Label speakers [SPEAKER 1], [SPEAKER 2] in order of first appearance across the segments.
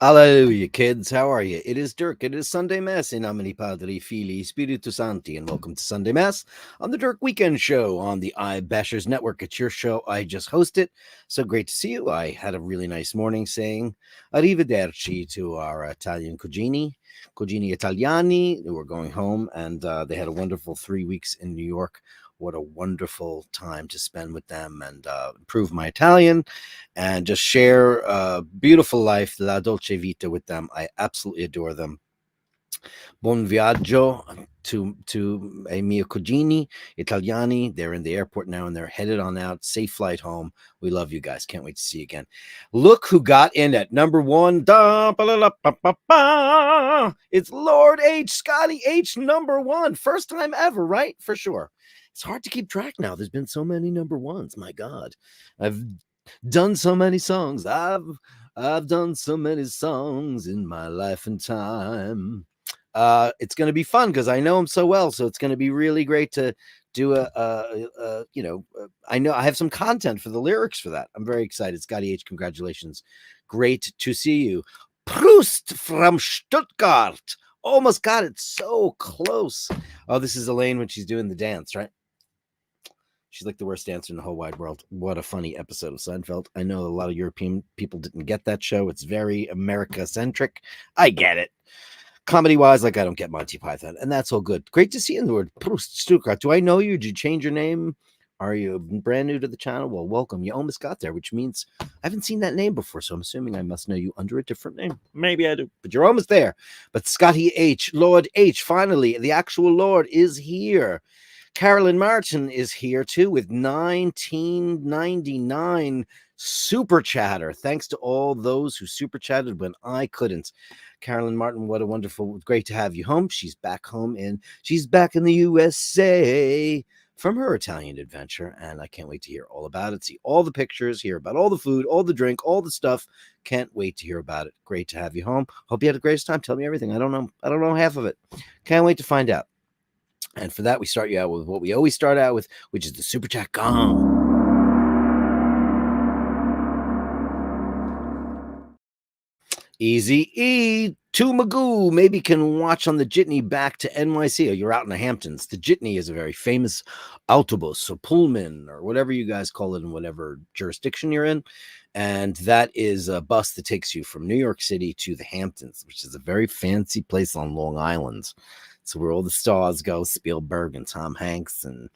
[SPEAKER 1] Hallelujah, kids. How are you? It is Dirk. It is Sunday Mass in nomine Patri, Filii, Spiritus Sancti, and welcome to Sunday Mass on the Dirk Weekend Show on the Bashers Network. It's your show. I just host it. So great to see you. I had a really nice morning saying arrivederci to our Italian cugini Italiani who were going home, and they had a wonderful 3 weeks in New York. What a wonderful time to spend with them and improve my Italian and just share a beautiful life, la dolce vita, with them. I absolutely adore them. Buon viaggio to ai miei cugini Italiani. They're in the airport now and they're headed on out. Safe flight home. We love you guys. Can't wait to see you again. Look who got in at number one. It's Lord H, Scotty H, number one. First time ever, right? For sure. It's hard to keep track now. There's been so many number ones. My God. I've done so many songs. I've done so many songs in my life and time. It's going to be fun because I know him so well. So it's going to be really great to do I know I have some content for the lyrics for that. I'm very excited. Scotty H, congratulations. Great to see you. Proust from Stuttgart. Almost got it. So close. Oh, this is Elaine when she's doing the dance, right? She's like the worst dancer in the whole wide world. What a funny episode of Seinfeld. I know a lot of European people didn't get that show. It's very America-centric. I get it. Comedy-wise, like I don't get Monty Python, and that's all good. Great to see you in the word Proust Stuttgart. Do I know you? Did you change your name? Are you brand new to the channel? Well, welcome. You almost got there, which means I haven't seen that name before, so I'm assuming I must know you under a different name. Maybe I do, but you're almost there. But Scotty H, Lord H, finally, the actual Lord is here. Carolyn Martin is here too with 1999 super chatter. Thanks to all those who super chatted when I couldn't. Carolyn Martin, what a wonderful, great to have you home. She's back home she's back in the USA from her Italian adventure. And I can't wait to hear all about it. See all the pictures, hear about all the food, all the drink, all the stuff. Can't wait to hear about it. Great to have you home. Hope you had the greatest time. Tell me everything. I don't know half of it. Can't wait to find out. And for that, we start you out with what we always start out with, which is the Super Chat Gong. Easy E to Magoo. Maybe can watch on the jitney back to NYC. Or you're out in the Hamptons. The jitney is a very famous autobus or Pullman or whatever you guys call it in whatever jurisdiction you're in. And that is a bus that takes you from New York City to the Hamptons, which is a very fancy place on Long Island. So where all the stars go, Spielberg and Tom Hanks and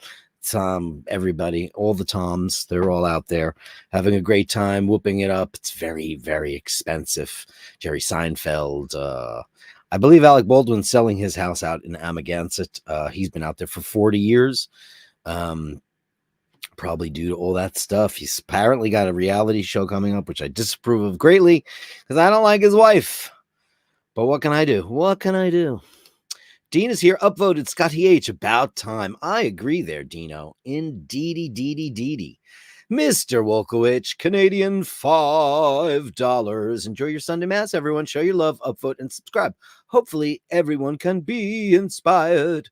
[SPEAKER 1] everybody, all the Toms, they're all out there having a great time, whooping it up. It's very, very expensive. Jerry Seinfeld. I believe Alec Baldwin's selling his house out in Amagansett. He's been out there for 40 years. Probably due to all that stuff. He's apparently got a reality show coming up, which I disapprove of greatly because I don't like his wife. But what can I do? What can I do? Dean is here, upvoted Scotty H. About time. I agree there, Dino. Indeedy. Mr. Wolkowicz, Canadian $5. Enjoy your Sunday Mass, everyone. Show your love, upvote, and subscribe. Hopefully, everyone can be inspired.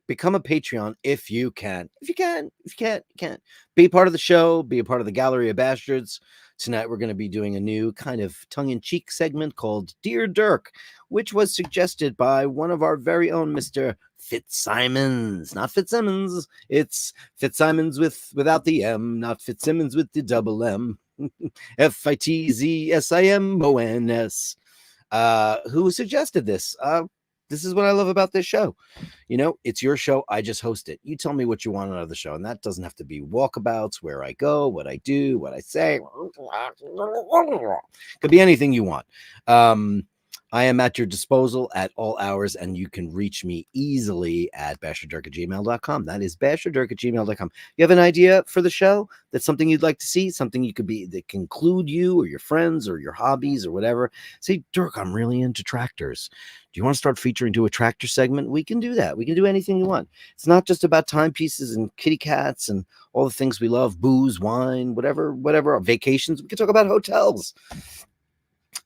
[SPEAKER 1] Become a Patreon if you can. If you can't, you can't. Be part of the show. Be a part of the Gallery of Bastards. Tonight, we're going to be doing a new kind of tongue-in-cheek segment called Dear Dirk, which was suggested by one of our very own Mr. Fitzsimons. Not Fitzsimmons. It's Fitzsimons without the M, not Fitzsimmons with the double M. Fitzsimons, who suggested this. this is what I love about this show. It's your show. I just host it. You tell me what you want out of the show. And that doesn't have to be walkabouts, where I go, what I do, what I say. Could be anything you want. I am at your disposal at all hours, and you can reach me easily at basherdirk@gmail.com. That is basherdirk@gmail.com. You have an idea for the show? That's something you'd like to see? Something you could be that can include you or your friends or your hobbies or whatever? Say, Dirk, I'm really into tractors. Do you want to start featuring to a tractor segment? We can do that. We can do anything you want. It's not just about timepieces and kitty cats and all the things we love, booze, wine, whatever, vacations. We can talk about hotels.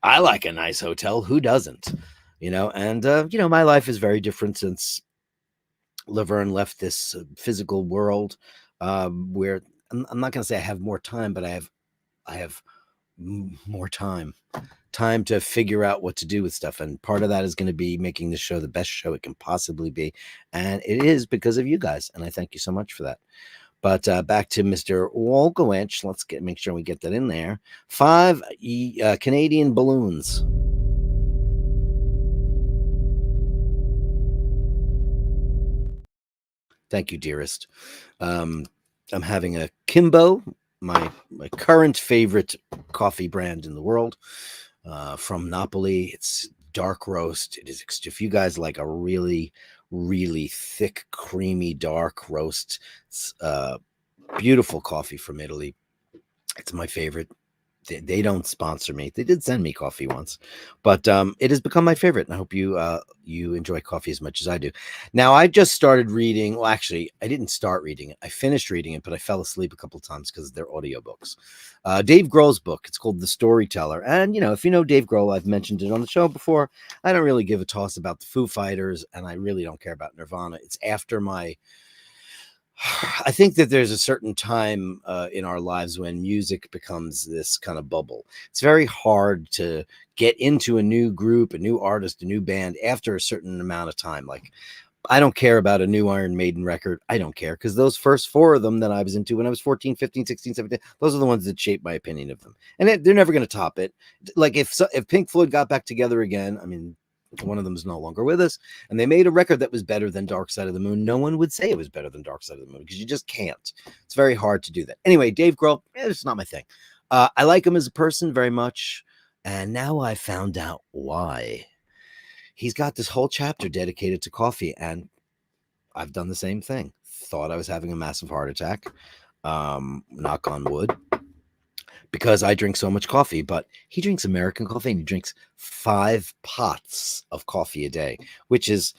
[SPEAKER 1] I like a nice hotel. Who doesn't? And my life is very different since Laverne left this physical world, where I'm not going to say I have more time, but I have more time to figure out what to do with stuff. And part of that is going to be making the show the best show it can possibly be. And it is because of you guys. And I thank you so much for that. But back to Mr. Wolkowicz. Let's make sure we get that in there. 5 Canadian balloons. Thank you, dearest. I'm having a Kimbo, my current favorite coffee brand in the world, from Napoli. It's dark roast. It is, if you guys like a really, really thick, creamy, dark roast, it's beautiful coffee from Italy. It's my favorite. They don't sponsor me. They did send me coffee once, but it has become my favorite. And I hope you enjoy coffee as much as I do. Now, I just started reading. Well, actually, I didn't start reading it. I finished reading it, but I fell asleep a couple of times because they're audiobooks. Dave Grohl's book. It's called The Storyteller. And, if you know Dave Grohl, I've mentioned it on the show before. I don't really give a toss about the Foo Fighters, and I really don't care about Nirvana. It's after I think that there's a certain time in our lives when music becomes this kind of bubble. It's very hard to get into a new group, a new artist, a new band after a certain amount of time. Like, I don't care about a new Iron Maiden record. I don't care, because those first 4 of them that I was into when I was 14, 15, 16, 17, those are the ones that shaped my opinion of them. And they're never going to top it. Like, if Pink Floyd got back together again, I mean, one of them is no longer with us, and they made a record that was better than Dark Side of the Moon, no one would say it was better than Dark Side of the Moon, because you just can't. It's very hard to do that. Anyway, Dave Grohl, it's not my thing. I like him as a person very much, and now I found out why. He's got this whole chapter dedicated to coffee, and I've done the same thing. Thought I was having a massive heart attack. Knock on wood, because I drink so much coffee. But he drinks American coffee, and he drinks 5 pots of coffee a day, which is,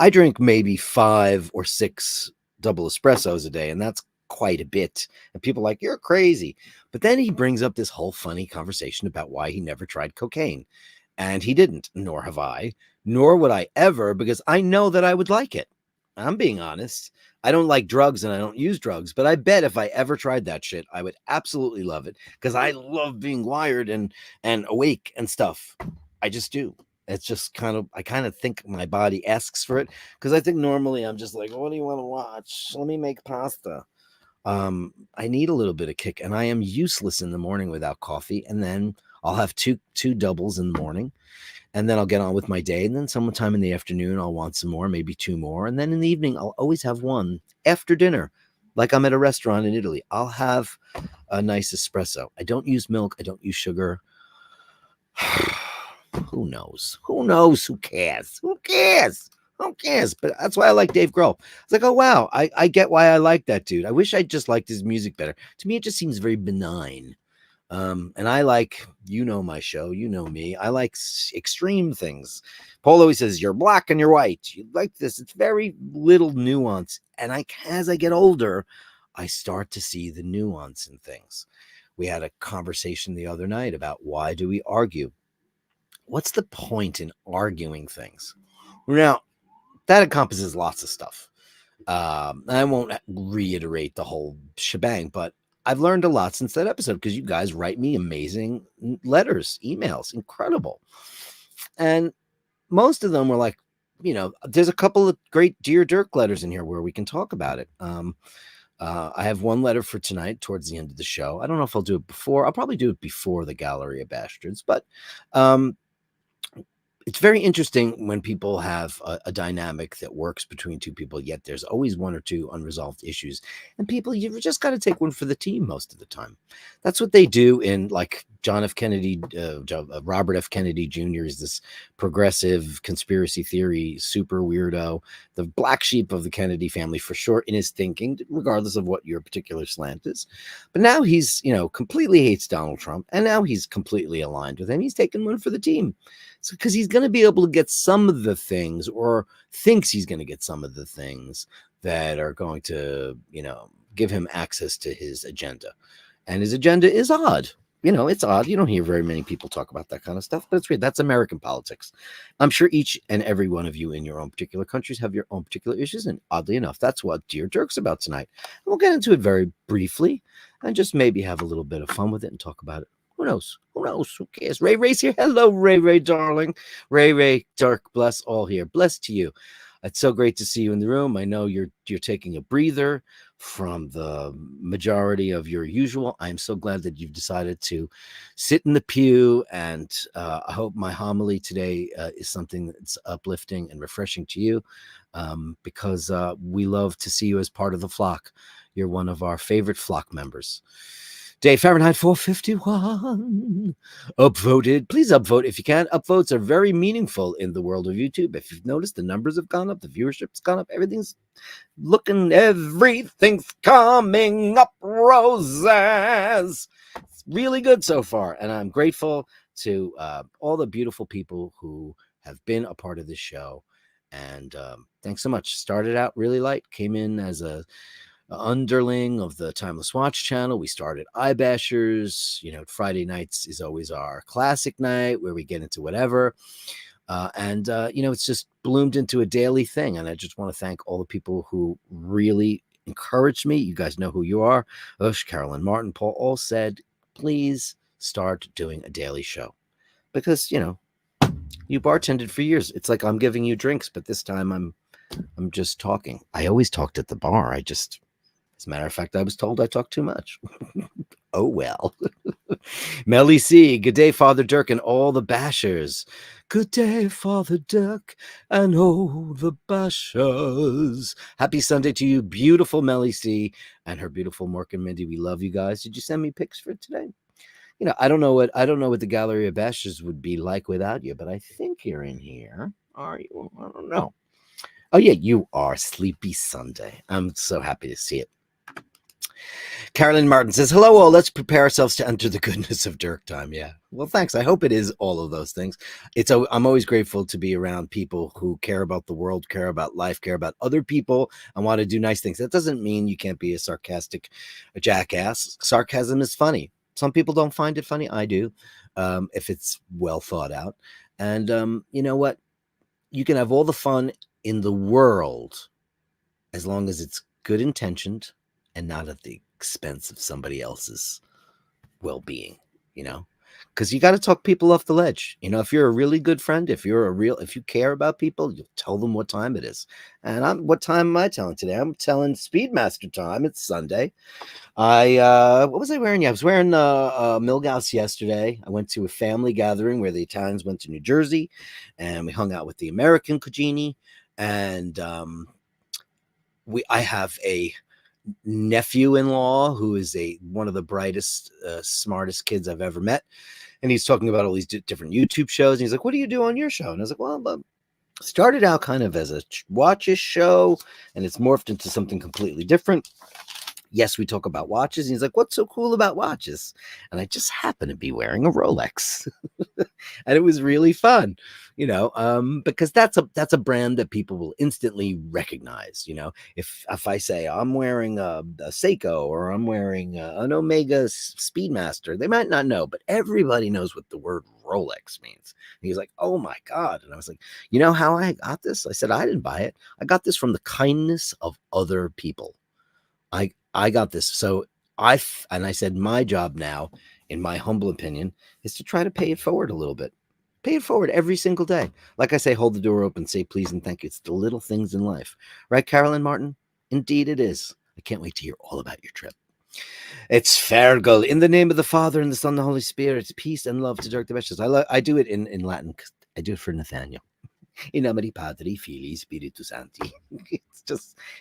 [SPEAKER 1] I drink maybe 5 or 6 double espressos a day, and that's quite a bit. And people are like, you're crazy. But then he brings up this whole funny conversation about why he never tried cocaine. And he didn't, nor have I, nor would I ever, because I know that I would like it. I'm being honest. I don't like drugs and I don't use drugs, but I bet if I ever tried that shit, I would absolutely love it, because I love being wired and awake and stuff. I just do. It's just I kind of think my body asks for it, because I think normally I'm just like, what do you want to watch? Let me make pasta. I need a little bit of kick, and I am useless in the morning without coffee. And then I'll have two doubles in the morning, and then I'll get on with my day. And then sometime in the afternoon, I'll want some more, maybe 2 more. And then in the evening, I'll always have one after dinner. Like I'm at a restaurant in Italy, I'll have a nice espresso. I don't use milk. I don't use sugar. Who knows? Who knows? Who cares? Who cares? Who cares? But that's why I like Dave Grohl. It's like, oh, wow, I get why I like that dude. I wish I just liked his music better. To me, it just seems very benign. And I like, my show, me. I like extreme things. Paul always says, you're black and you're white. You like this. It's very little nuance. And as I get older, I start to see the nuance in things. We had a conversation the other night about, why do we argue? What's the point in arguing things? Now, that encompasses lots of stuff. I won't reiterate the whole shebang, but I've learned a lot since that episode, because you guys write me amazing letters, emails, incredible. And most of them were like, there's a couple of great Dear Dirk letters in here where we can talk about it. I have one letter for tonight towards the end of the show. I don't know if I'll do it before. I'll probably do it before the Gallery of Bastards, but it's very interesting when people have a dynamic that works between two people, yet there's always one or two unresolved issues. And people, you've just got to take one for the team most of the time. That's what they do in, like, John F. Kennedy, Robert F. Kennedy Jr. is this progressive conspiracy theory super weirdo, the black sheep of the Kennedy family for sure in his thinking, regardless of what your particular slant is. But now he's, completely hates Donald Trump, and now he's completely aligned with him. He's taking one for the team. So, because he's going to be able to get some of the things, or thinks he's going to get some of the things that are going to, give him access to his agenda. And his agenda is odd. It's odd. You don't hear very many people talk about that kind of stuff, but it's weird. That's American politics. I'm sure each and every one of you in your own particular countries have your own particular issues. And oddly enough, that's what Dear Dirk's about tonight. And we'll get into it very briefly and just maybe have a little bit of fun with it and talk about it. Who knows? Who knows? Who cares? Ray Ray's here. Hello, Ray Ray, darling. Ray, Dirk, bless all here. Bless to you. It's so great to see you in the room. I know you're taking a breather from the majority of your usual. I'm so glad that you've decided to sit in the pew, and I hope my homily today is something that's uplifting and refreshing to you, because we love to see you as part of the flock. You're one of our favorite flock members. Day Fahrenheit 451. Upvoted. Please upvote if you can. Upvotes are very meaningful in the world of YouTube. If you've noticed, the numbers have gone up, the viewership's gone up, everything's coming up roses. It's really good so far, and I'm grateful to all the beautiful people who have been a part of this show. And thanks so much. Started out really light, came in as a underling of the Timeless Watch channel. We started iBashers. Friday nights is always our classic night where we get into whatever. And it's just bloomed into a daily thing. And I just want to thank all the people who really encouraged me. You guys know who you are. Ush, Carolyn, Martin, Paul all said, please start doing a daily show. Because, you bartended for years. It's like I'm giving you drinks, but this time I'm just talking. I always talked at the bar. As a matter of fact, I was told I talk too much. Oh, well. Melly C, good day, Father Dirk, and all the bashers. Good day, Father Dirk, and all the bashers. Happy Sunday to you, beautiful Melly C, and her beautiful Mork and Mindy. We love you guys. Did you send me pics for today? I don't know what the Gallery of Bashtards would be like without you, but I think you're in here. Are you? I don't know. Oh, yeah, you are. Sleepy Sunday. I'm so happy to see it. Carolyn Martin says, hello all, let's prepare ourselves to enter the goodness of Dirk time. Yeah, well, thanks. I hope it is all of those things. I'm always grateful to be around people who care about the world, care about life, care about other people, and want to do nice things. That doesn't mean you can't be a sarcastic jackass. Sarcasm is funny. Some people don't find it funny. I do, if it's well thought out. And you know what? You can have all the fun in the world as long as it's good intentioned and not at the expense of somebody else's well-being, because you got to talk people off the ledge. If you're a really good friend, if you care about people, you'll tell them what time it is. And what time am I telling today? I'm telling Speedmaster time. It's Sunday. What was I wearing? Yeah, I was wearing Milgauss yesterday. I went to a family gathering where the Italians went to New Jersey, and we hung out with the American Cugini. And I have a nephew-in-law who is one of the brightest, smartest kids I've ever met, and he's talking about all these different YouTube shows, and he's like, what do you do on your show? And I was like, well, started out kind of as a watches show, and it's morphed into something completely different. Yes, we talk about watches. And he's like, what's so cool about watches? And I just happen to be wearing a Rolex. And it was really fun, because that's a brand that people will instantly recognize. If I say I'm wearing a Seiko or I'm wearing an Omega Speedmaster, they might not know, but everybody knows what the word Rolex means. And he's like, oh my God. And I was like, you know how I got this? I said, I didn't buy it. I got this from the kindness of other people. I got this. So I said, my job now, in my humble opinion, is to try to pay it forward a little bit. Pay it forward every single day. Like I say, hold the door open, say please and thank you. It's the little things in life. Right, Carolyn Martin? Indeed it is. I can't wait to hear all about your trip. It's Fergal. In the name of the Father and the Son and the Holy Spirit, peace and love to Dirk the Bashtards. I do it in Latin I do it for Nathaniel. In nomine Patri, Filii, Spiritus Sancti.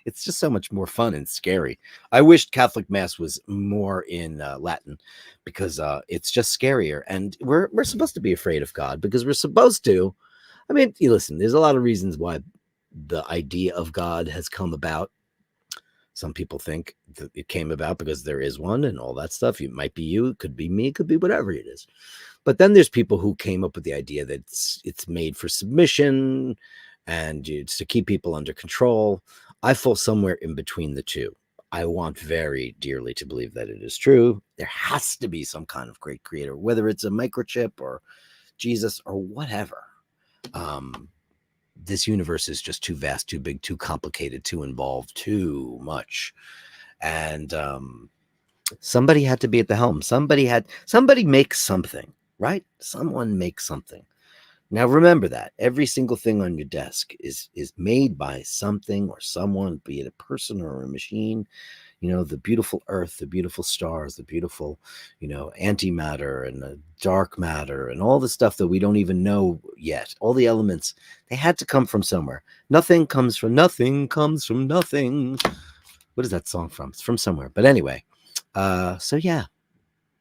[SPEAKER 1] It's just so much more fun and scary. I wished Catholic Mass was more in Latin because it's just scarier. And we're supposed to be afraid of God because we're supposed to. I mean, you listen, there's a lot of reasons why the idea of God has come about. Some people think that it came about because there is one and all that stuff. It might be you, it could be me, it could be whatever it is. But then there's people who came up with the idea that it's made for submission and it's to keep people under control. I fall somewhere in between the two. I want very dearly to believe that it is true. There has to be some kind of great creator, whether it's a microchip or Jesus or whatever. This universe is just too vast, too big, too complicated, too involved, too much. And somebody had to be at the helm. Somebody makes something, right? Someone makes something. Now remember that every single thing on your desk is made by something or someone, be it a person or a machine. You know, the beautiful earth, the beautiful stars, the beautiful, antimatter and the dark matter and all the stuff that we don't even know yet. All the elements, they had to come from somewhere. Nothing comes from nothing. What is that song from? It's from somewhere. But anyway, so yeah,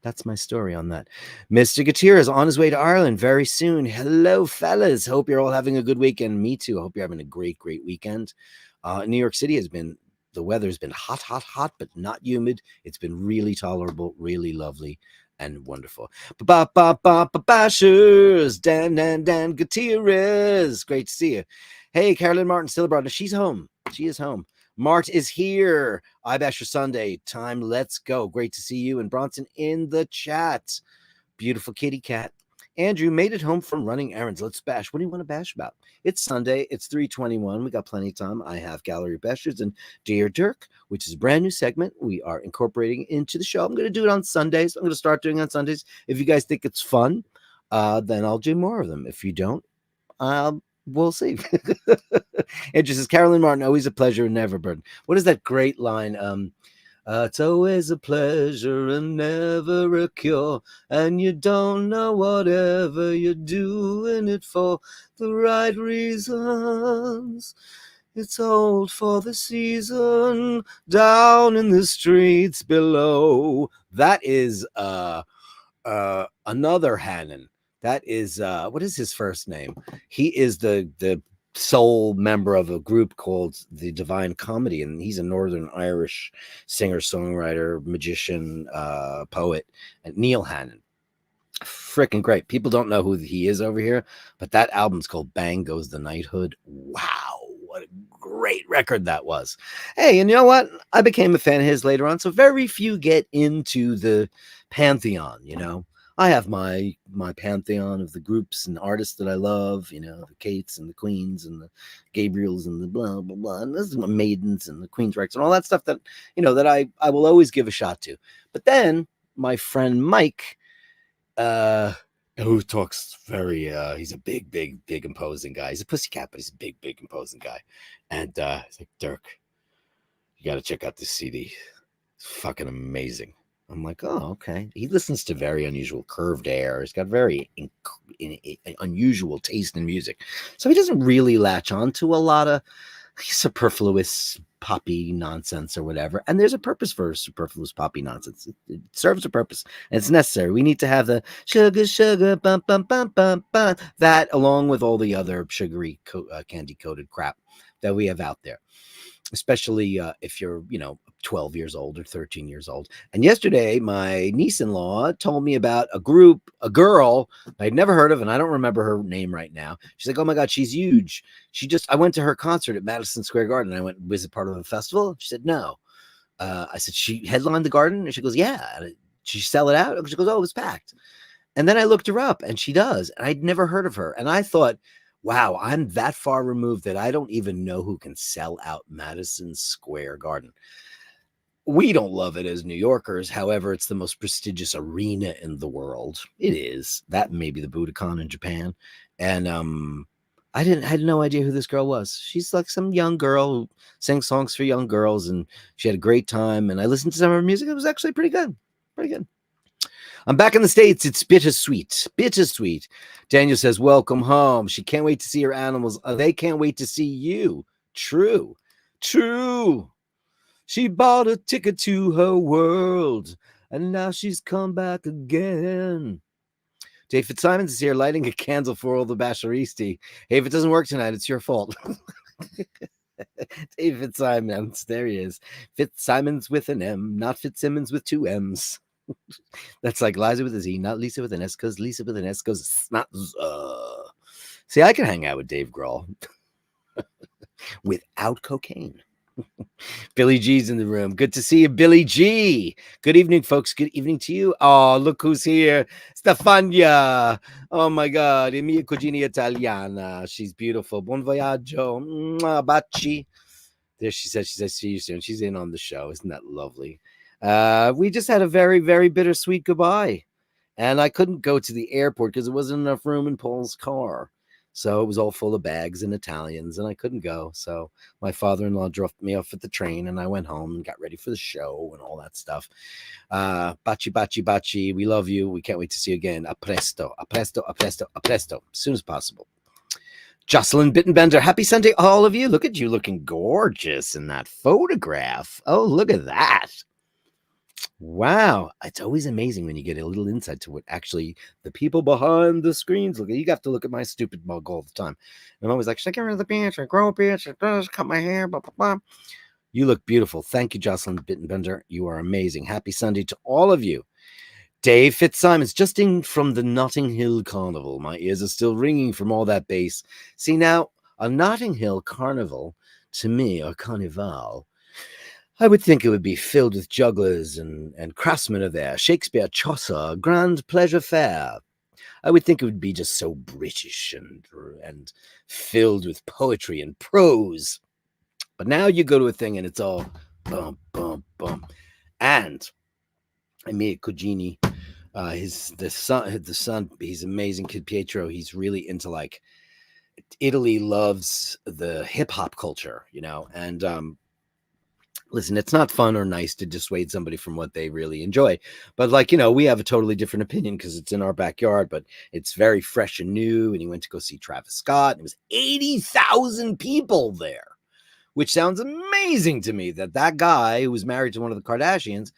[SPEAKER 1] that's my story on that. Mr. Gatir is on his way to Ireland very soon. Hello, fellas. Hope you're all having a good weekend. Me too. Hope you're having a great weekend. New York City the weather's been hot, but not humid. It's been really tolerable, really lovely, and wonderful. Bashers, Dan Gutierrez. Great to see you. Hey, Carolyn Martin still abroad. She's home. She is home. Mart is here. iBasher Sunday time. Let's go. Great to see you and Bronson in the chat. Beautiful kitty cat. Andrew made it home from running errands. Let's bash. What do you want to bash about? It's Sunday. It's 3:21. We got plenty of time. I have Gallery of Bashtards and Dirk, which is a brand new segment we are incorporating into the show. I'm going to do it on Sundays. I'm going to start doing it on Sundays. If you guys think it's fun, then I'll do more of them. If you don't, we'll see. It just says, Carolyn Martin, always a pleasure and never a burden. What is that great line? It's always a pleasure and never a cure, and you don't know whatever you're doing it for the right reasons. It's old for the season, down in the streets below. That is another Hannon. That is what is his first name? He is the sole member of a group called the Divine Comedy, and he's a Northern Irish singer, songwriter, magician, poet, and Neil Hannon. Freaking great. People don't know who he is over here, but that album's called Bang Goes the Knighthood. Wow, what a great record that was. Hey, and you know what? I became a fan of his later on, so very few get into the pantheon, I have my pantheon of the groups and artists that I love, the Kates and the Queens and the Gabriels and the blah, blah, blah. And this is my Maidens and the Queensryches and all that stuff that, that I will always give a shot to. But then my friend Mike, who talks very, he's a big, imposing guy. He's a pussycat, but he's a big, imposing guy. And he's like, Dirk, you got to check out this CD. It's fucking amazing. I'm like, oh, okay. He listens to very unusual curved air. He's got very unusual taste in music. So he doesn't really latch on to a lot of superfluous poppy nonsense or whatever. And there's a purpose for superfluous poppy nonsense. It serves a purpose. And it's necessary. We need to have the sugar, bum, bum, bum, bum, bum. That along with all the other sugary candy-coated crap that we have out there. Especially if you're, 12 years old or 13 years old. And yesterday, my niece-in-law told me about a girl I'd never heard of, and I don't remember her name right now. She's like, oh my God, she's huge. I went to her concert at Madison Square Garden. I went, was it part of a festival? She said, no. I said, she headlined the garden? And she goes, yeah. Did she sell it out? She goes, oh, it was packed. And then I looked her up, and she does. And I'd never heard of her. And I thought, wow, I'm that far removed that I don't even know who can sell out Madison Square Garden. We don't love it as New Yorkers. However, it's the most prestigious arena in the world. It is. That may be the Budokan in Japan. And I had no idea who this girl was. She's like some young girl who sings songs for young girls, and she had a great time. And I listened to some of her music. It was actually pretty good. Pretty good. I'm back in the States. It's bittersweet. Bittersweet. Daniel says, welcome home. She can't wait to see her animals. They can't wait to see you. True. True. She bought a ticket to her world, and now she's come back again. Dave Fitzsimons is here lighting a candle for all the Basharisti. Hey, if it doesn't work tonight, it's your fault. Dave Fitzsimons. There he is. Fitzsimons with an M, not Fitzsimmons with two M's. That's like Liza with a Z, not Lisa with an S, because Lisa with an S goes not. See, I can hang out with Dave Grohl without cocaine. Billy G's in the room. Good to see you, Billy G. Good evening, folks. Good evening to you. Oh, look who's here. Stefania. Oh, my God. Mia cugina italiana. She's beautiful. Buon viaggio. Baci. There she says, see you soon. She's in on the show. Isn't that lovely? We just had a very, very bittersweet goodbye. And I couldn't go to the airport because there wasn't enough room in Paul's car. So it was all full of bags and Italians, and I couldn't go. So my father-in-law dropped me off at the train, and I went home and got ready for the show and all that stuff. Baci, baci, baci. We love you. We can't wait to see you again. A presto, a presto, a presto, a presto. As soon as possible. Jocelyn Bittenbender, happy Sunday, all of you. Look at you looking gorgeous in that photograph. Oh, look at that. Wow. It's always amazing when you get a little insight to what actually the people behind the screens look at. You have to look at my stupid mug all the time. And I'm always like, should I get rid of the beard? Should I grow a beard? Should I just cut my hair? Blah, blah, blah. You look beautiful. Thank you, Jocelyn Bittenbender. You are amazing. Happy Sunday to all of you. Dave Fitzsimons, just in from the Notting Hill Carnival. My ears are still ringing from all that bass. See, now, a Notting Hill Carnival, to me, or Carnival, I would think it would be filled with jugglers and craftsmen are there. Shakespeare, Chaucer, Grand Pleasure Fair. I would think it would be just so British and filled with poetry and prose. But now you go to a thing and it's all bum, bum, bum. And Mia Cugini, the son, he's amazing. Kid Pietro, he's really into like Italy loves the hip hop culture, you know, and listen, it's not fun or nice to dissuade somebody from what they really enjoy. But like, you know, we have a totally different opinion because it's in our backyard, but it's very fresh and new. And he went to go see Travis Scott. And it was 80,000 people there, which sounds amazing to me that guy who was married to one of the Kardashians.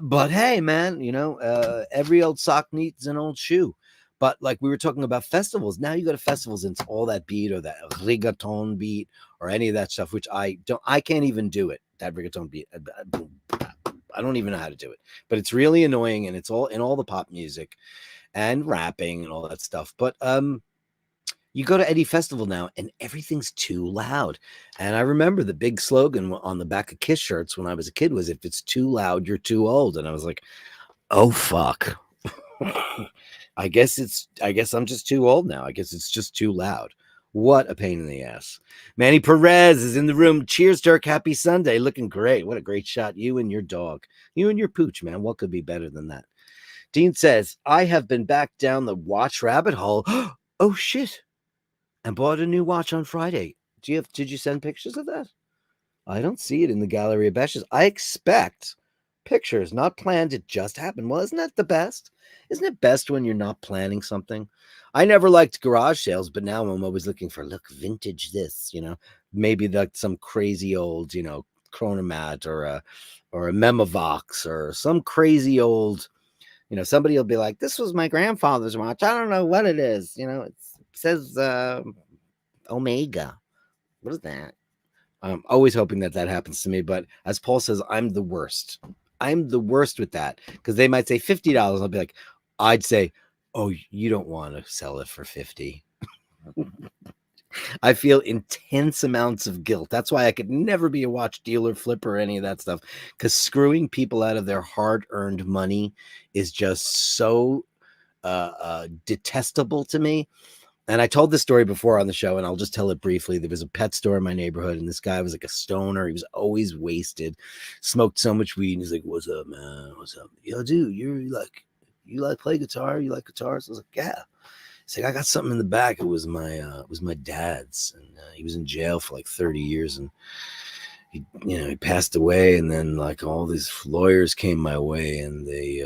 [SPEAKER 1] But hey, man, you know, every old sock needs an old shoe. But like we were talking about festivals, now you go to festivals and it's all that beat or that reggaeton beat or any of that stuff, which I can't even do it. That reggaeton beat. I don't even know how to do it, but it's really annoying and it's all in all the pop music and rapping and all that stuff. But you go to any festival now and everything's too loud. And I remember the big slogan on the back of Kiss shirts when I was a kid was, if it's too loud, you're too old. And I was like, oh, fuck. I guess I'm just too old now. I guess it's just too loud. What a pain in the ass. Manny Perez is in the room. Cheers, Dirk. Happy Sunday. Looking great. What a great shot. You and your dog. You and your pooch, man. What could be better than that? Dean says, I have been back down the watch rabbit hole. Oh, shit. And bought a new watch on Friday. Did you send pictures of that? I don't see it in the Gallery of Bashtards. I expect pictures, not planned. It just happened. Well, isn't that the best? Isn't it best when you're not planning something? I never liked garage sales, but now I'm always looking for, look, vintage this, you know, maybe like some crazy old, you know, Chronomat or a Memovox or some crazy old, you know, somebody will be like, this was my grandfather's watch. I don't know what it is. You know, it says Omega. What is that? I'm always hoping that happens to me. But as Paul says, I'm the worst. I'm the worst with that because they might say $50. I'll be like, I'd say, oh, you don't want to sell it for 50. I feel intense amounts of guilt. That's why I could never be a watch dealer, flipper, or any of that stuff, because screwing people out of their hard-earned money is just so detestable to me. And I told this story before on the show, and I'll just tell it briefly. There was a pet store in my neighborhood, and this guy was like a stoner. He was always wasted, smoked so much weed. And he's like, "What's up, man? What's up? Yo, dude, you like play guitar? You like guitars?" I was like, "Yeah." He's like, "I got something in the back. It was my dad's, and he was in jail for like 30 years, and he passed away. And then like all these lawyers came my way, and they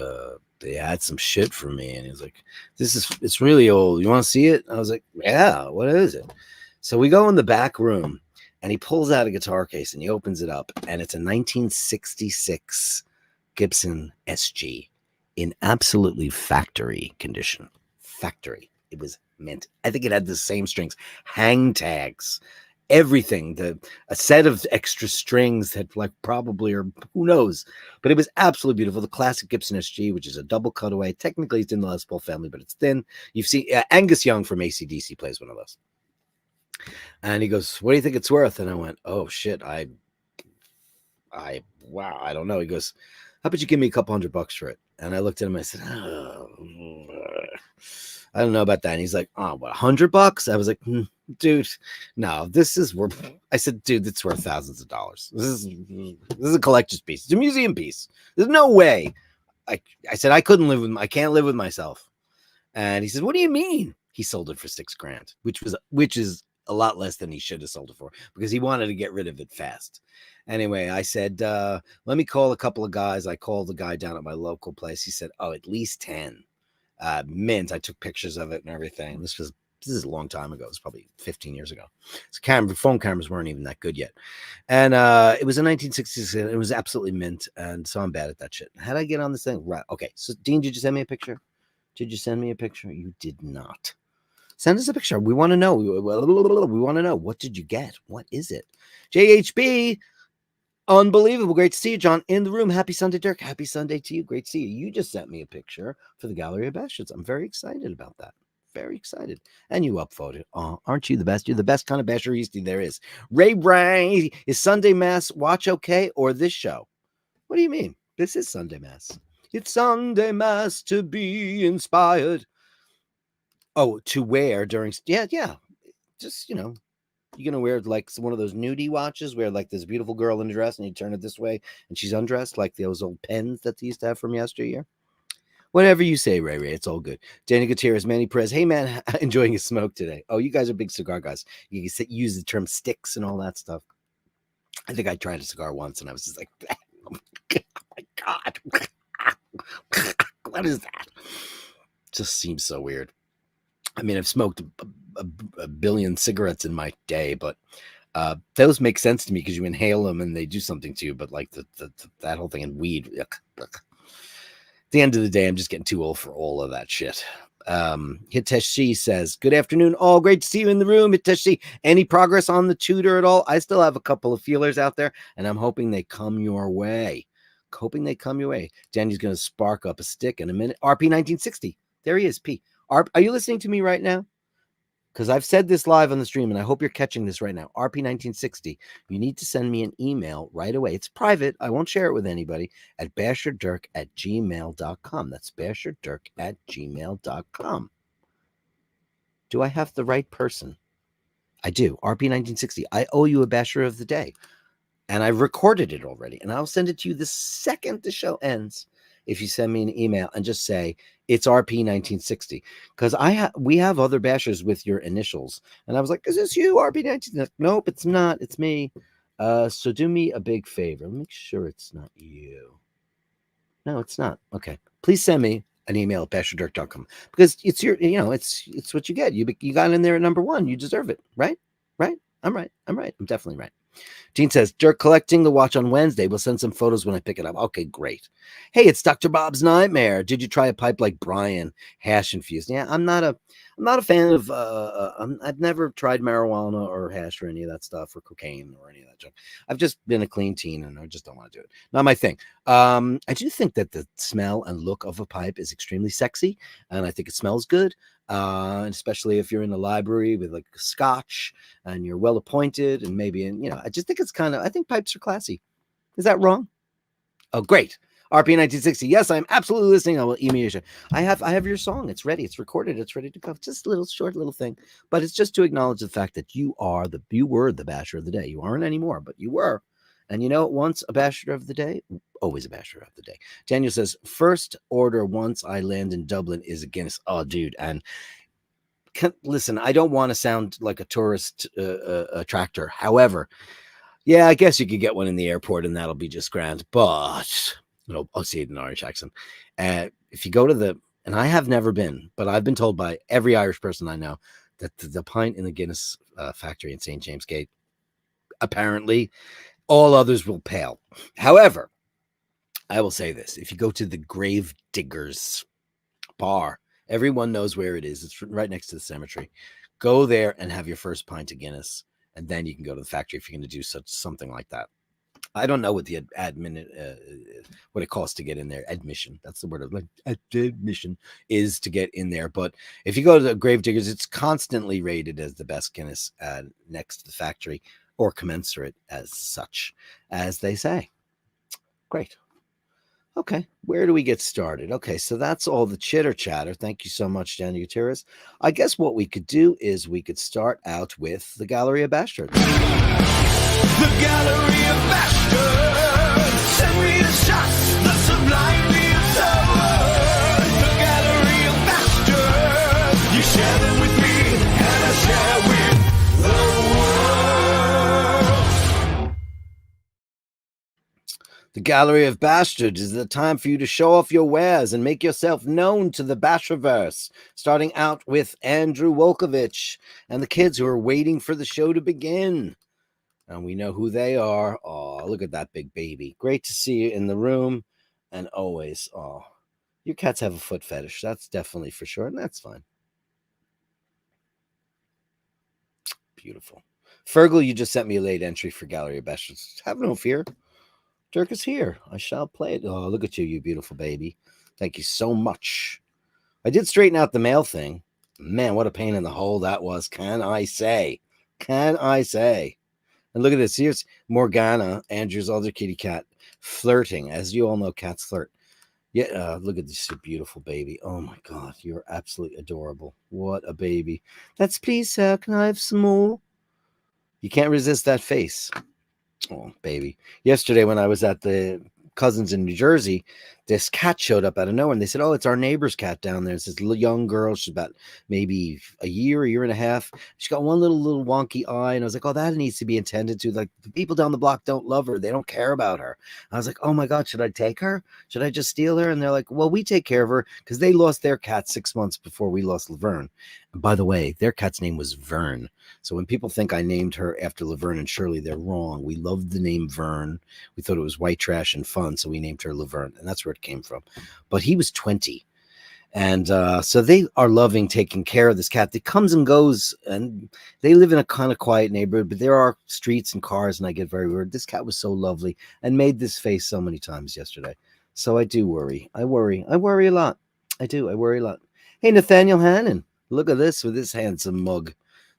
[SPEAKER 1] they had some shit for me. And he was like, it's really old. You want to see it? I was like, yeah, what is it? So we go in the back room and he pulls out a guitar case and he opens it up. And it's a 1966 Gibson SG in absolutely factory condition. Factory. It was mint. I think it had the same strings, hang tags, everything, a set of extra strings that like probably, or who knows, but it was absolutely beautiful. The classic Gibson SG, which is a double cutaway. Technically it's in the Les Paul family, but it's thin. You've seen Angus Young from AC/DC plays one of those. And he goes, what do you think it's worth? And I went, oh shit, wow, I don't know. He goes, how about you give me a couple $100 for it? And I looked at him, I said, oh, I don't know about that. And he's like, oh, what, $100? I was like, dude, no, this is worth. I said, dude, it's worth thousands of dollars. This is a collector's piece. It's a museum piece. There's no way. I said, I can't live with myself. And he said, what do you mean? He sold it for $6,000, which is a lot less than he should have sold it for, because he wanted to get rid of it fast. Anyway, I said, let me call a couple of guys. I called the guy down at my local place. He said, oh, at least 10. Mint. I took pictures of it and everything. This is a long time ago. It was probably 15 years ago. So phone cameras weren't even that good yet. And it was in 1966. And it was absolutely mint. And so I'm bad at that shit. How did I get on this thing? Right. Okay. So Dean, did you send me a picture? Did you send me a picture? You did not. Send us a picture. We want to know. We want to know. What did you get? What is it? JHB. Unbelievable. Great to see you, John, in the room. Happy Sunday, Dirk. Happy Sunday to you. Great to see you. You just sent me a picture for the Gallery of Bashtards. I'm very excited about that. Very excited. And you upvoted. Aren't you the best? You're the best kind of Basharisti there is. Ray, is Sunday Mass watch okay or this show? What do you mean? This is Sunday Mass. It's Sunday Mass to be inspired. Oh, to wear during... Yeah. Just, you're going to wear like one of those nudie watches where like this beautiful girl in a dress and you turn it this way and she's undressed, like those old pens that they used to have from yesteryear. Whatever you say, Ray. It's all good. Danny Gutierrez, Manny Perez. Hey, man, enjoying a smoke today. Oh, you guys are big cigar guys. You can use the term sticks and all that stuff. I think I tried a cigar once and I was just like, oh my God. What is that? Just seems so weird. I mean, I've smoked a billion cigarettes in my day, but those make sense to me because you inhale them and they do something to you. But like that whole thing in weed, yuck. At the end of the day, I'm just getting too old for all of that shit. Hiteshi says, good afternoon. All great to see you in the room. Hiteshi, any progress on the tutor at all? I still have a couple of feelers out there and I'm hoping they come your way. Danny's going to spark up a stick in a minute. RP 1960. There he is, P. Are you listening to me right now? Because I've said this live on the stream, and I hope you're catching this right now. RP1960, you need to send me an email right away. It's private. I won't share it with anybody. At basherdirk@gmail.com. That's basherdirk@gmail.com. Do I have the right person? I do. RP1960. I owe you a Basher of the Day. And I've recorded it already. And I'll send it to you the second the show ends. If you send me an email and just say it's RP1960, because we have other bashers with your initials, and I was like, is this you, RP1960? Nope, it's not. It's me. So do me a big favor. Make sure it's not you. No, it's not. Okay, please send me an email at basherdirk.com because it's your, it's what you get. You got in there at number 1. You deserve it, right? Right? I'm right. I'm definitely right. Gene says, Dirk collecting the watch on Wednesday. We'll send some photos when I pick it up. Okay, great. Hey, it's Dr. Bob's Nightmare. Did you try a pipe like Brian, hash infused? Yeah, I'm not a fan of, I've never tried marijuana or hash or any of that stuff or cocaine or any of that junk. I've just been a clean teen and I just don't want to do it. Not my thing. I do think that the smell and look of a pipe is extremely sexy and I think it smells good. Especially if you're in a library with like scotch and you're well appointed and maybe I just think I think pipes are classy. Is that wrong? Oh, great. RP 1960. Yes, I'm absolutely listening. I will email you. I have your song. It's ready. It's recorded. It's ready to go. Just a little short little thing, but it's just to acknowledge the fact that you were the Basher of the Day. You aren't anymore, but you were. And once a Basher of the Day, always a Basher of the Day. Daniel says, first order once I land in Dublin is a Guinness. Oh, dude. And listen, I don't want to sound like a tourist attractor. However, yeah, I guess you could get one in the airport and that'll be just grand. But No, I'll say it in an Irish accent. If you go to and I have never been, but I've been told by every Irish person I know that the pint in the Guinness factory in St. James Gate, apparently, all others will pale. However, I will say this: if you go to the Grave Diggers bar, everyone knows where it is. It's right next to the cemetery. Go there and have your first pint of Guinness, and then you can go to the factory if you're going to do something like that. I don't know what the admin, what it costs to get in there. Admission, that's the word. Like admission is to get in there. But if you go to the Gravediggers, it's constantly rated as the best Guinness next to the factory, or commensurate as such, as they say. Great. Okay, where do we get started? Okay, so that's all the chitter chatter. Thank you so much, Jenny Gutierrez. I guess what we could do is we could start out with the Gallery of Bastards.
[SPEAKER 2] The Gallery of Bashtards, send me the shots, the sublimely absurd. The Gallery of Bashtards, you share them with me, and I share with the world.
[SPEAKER 1] The Gallery of Bastards is the time for you to show off your wares and make yourself known to the Basherverse, starting out with Andrew Wolkovich and the kids who are waiting for the show to begin. And we know who they are. Oh, look at that big baby. Great to see you in the room. And always, oh, your cats have a foot fetish. That's definitely for sure. And that's fine. Beautiful. Fergal, you just sent me a late entry for Gallery of Bastards. Have no fear. Dirk is here. I shall play it. Oh, look at you, you beautiful baby. Thank you so much. I did straighten out the mail thing. Man, what a pain in the hole that was. Can I say? Can I say? And look at this. Here's Morgana, Andrew's other kitty cat, flirting. As you all know, cats flirt. Yeah, look at this beautiful baby. Oh, my God. You're absolutely adorable. What a baby. That's please, sir. Can I have some more? You can't resist that face. Oh, baby. Yesterday when I was at the cousins in New Jersey, this cat showed up out of nowhere, and they said, oh, it's our neighbor's cat down there. It's this little young girl. She's about maybe a year and a half. She's got one little wonky eye, and I was like, oh, that needs to be attended to. Like, the people down the block don't love her. They don't care about her. I was like, oh my God, should I take her? Should I just steal her? And they're like, well, we take care of her, because they lost their cat 6 months before we lost Laverne. And by the way, their cat's name was Vern. So when people think I named her after Laverne and Shirley, they're wrong. We loved the name Vern. We thought it was white trash and fun, so we named her Laverne, and that's where it came from. But he was 20. And so they are loving taking care of this cat that comes and goes, and they live in a kind of quiet neighborhood, but there are streets and cars, and I get very worried. This cat was so lovely and made this face so many times yesterday. So I do worry. I worry a lot. I do. I worry a lot. Hey, Nathaniel Hannon, look at this with this handsome mug.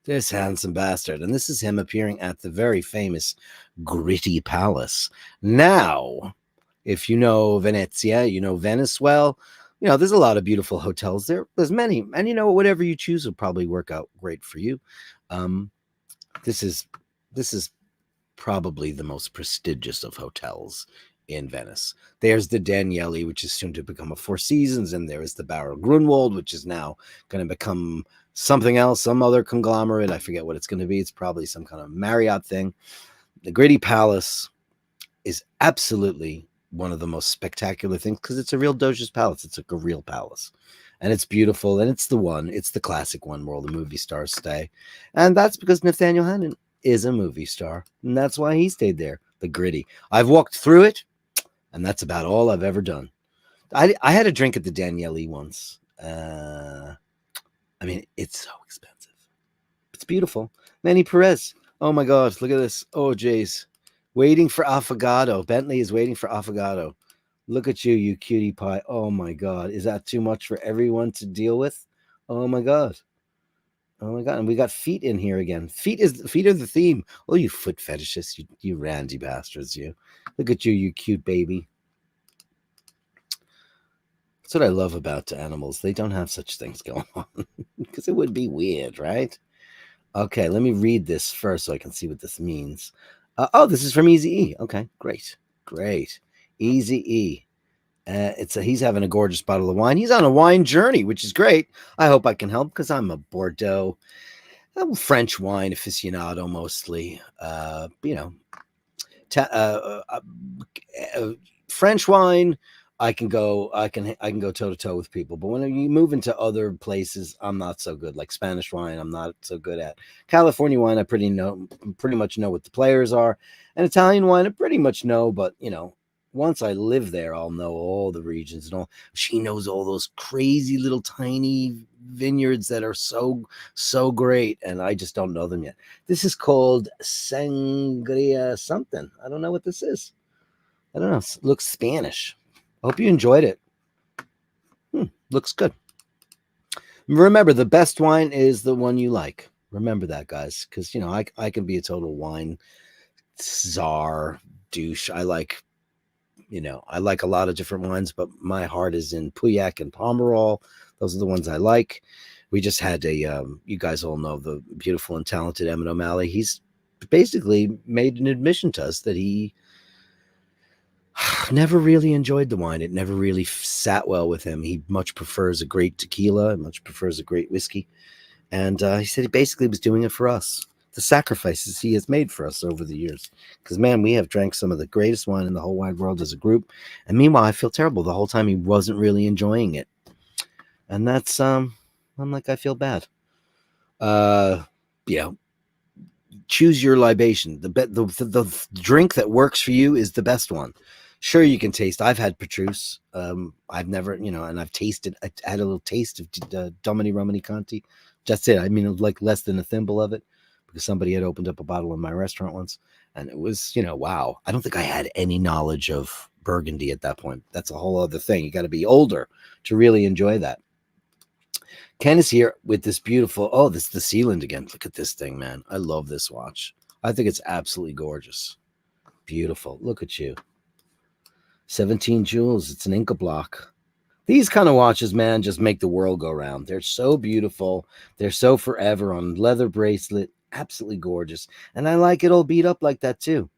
[SPEAKER 1] This handsome bastard. And this is him appearing at the very famous Gritty Palace. Now, if you know Venezia, you know Venice well, you know, there's a lot of beautiful hotels there. There's many. And, you know, whatever you choose will probably work out great for you. This is probably the most prestigious of hotels in Venice. There's the Danieli, which is soon to become a Four Seasons, and there is the Barrow Grunwald, which is now going to become something else, some other conglomerate. I forget what it's going to be. It's probably some kind of Marriott thing. The Gritty Palace is absolutely one of the most spectacular things because it's a real Doge's palace. It's like a real palace. And it's beautiful. And it's the classic one where all the movie stars stay. And that's because Nathaniel Hannon is a movie star. And that's why he stayed there. The Gritty. I've walked through it, and that's about all I've ever done. I had a drink at the Danieli once. I mean, it's so expensive. It's beautiful. Manny Perez. Oh my God, look at this. Oh, jeez. Waiting for affogato. Bentley is waiting for affogato. Look at you, you cutie pie. Oh my God. Is that too much for everyone to deal with? Oh my God. Oh my God. And we got feet in here again. Feet are the theme. Oh, you foot fetishists, you randy bastards, you. Look at you, you cute baby. That's what I love about animals. They don't have such things going on because it would be weird, right? Okay, let me read this first so I can see what this means. Oh, this is from Easy E. Okay, great. Easy E. He's having a gorgeous bottle of wine. He's on a wine journey, which is great. I hope I can help because I'm a Bordeaux, French wine aficionado mostly. French wine, I can go toe to toe with people. But when you move into other places, I'm not so good. Like Spanish wine, I'm not so good at. California wine, I pretty much know what the players are. And Italian wine, I pretty much know. But once I live there, I'll know all the regions and all. She knows all those crazy little tiny vineyards that are so great, and I just don't know them yet. This is called Sangria something. I don't know what this is. I don't know. It looks Spanish. Hope you enjoyed it. Looks good. Remember, the best wine is the one you like. Remember that, guys, because I can be a total wine czar douche. I like a lot of different wines, but my heart is in Pauillac and Pomerol. Those are the ones I like. We just had you guys all know the beautiful and talented Emmett O'Malley. He's basically made an admission to us that he never really enjoyed the wine. It never really sat well with him. He much prefers a great tequila, much prefers a great whiskey. And he said he basically was doing it for us. The sacrifices he has made for us over the years. Because, man, we have drank some of the greatest wine in the whole wide world as a group. And meanwhile, I feel terrible the whole time he wasn't really enjoying it. And that's, I'm like, I feel bad. Choose your libation. The drink that works for you is the best one. Sure, you can taste. I've had Petrus. I've never, and I've tasted. I had a little taste of Domini Romani Conti. That's it. I mean, like less than a thimble of it, because somebody had opened up a bottle in my restaurant once, and it was, wow. I don't think I had any knowledge of Burgundy at that point. That's a whole other thing. You got to be older to really enjoy that. Ken is here with this beautiful, this is the Sealand again. Look at this thing, man. I love this watch. I think it's absolutely gorgeous. Beautiful. Look at you. 17 jewels. It's an Inca block. These kind of watches, man, just make the world go round. They're so beautiful. They're so forever on leather bracelet. Absolutely gorgeous. And I like it all beat up like that too.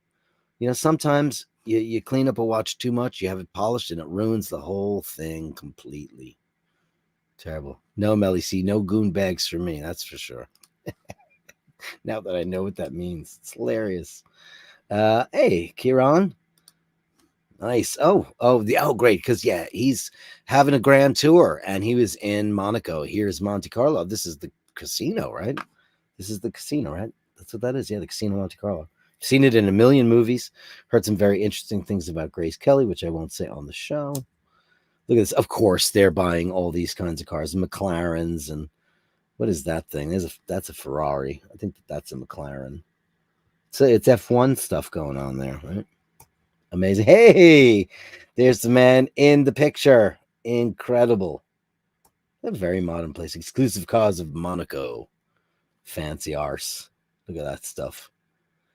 [SPEAKER 1] Sometimes you clean up a watch too much. You have it polished and it ruins the whole thing completely. Terrible. No, Melly C, no goon bags for me. That's for sure. Now that I know what that means, it's hilarious. Hey, Kieran. Nice. Great. Because he's having a grand tour, and he was in Monaco. Here's Monte Carlo. This is the casino, right? That's what that is. Yeah, the Casino Monte Carlo. Seen it in a million movies. Heard some very interesting things about Grace Kelly, which I won't say on the show. Look at this. Of course, they're buying all these kinds of cars, McLarens, and what is that thing? That's a Ferrari. I think that's a McLaren. So it's F1 stuff going on there, right? Amazing. Hey, there's the man in the picture. Incredible. A very modern place. Exclusive cars of Monaco. Fancy arse. Look at that stuff.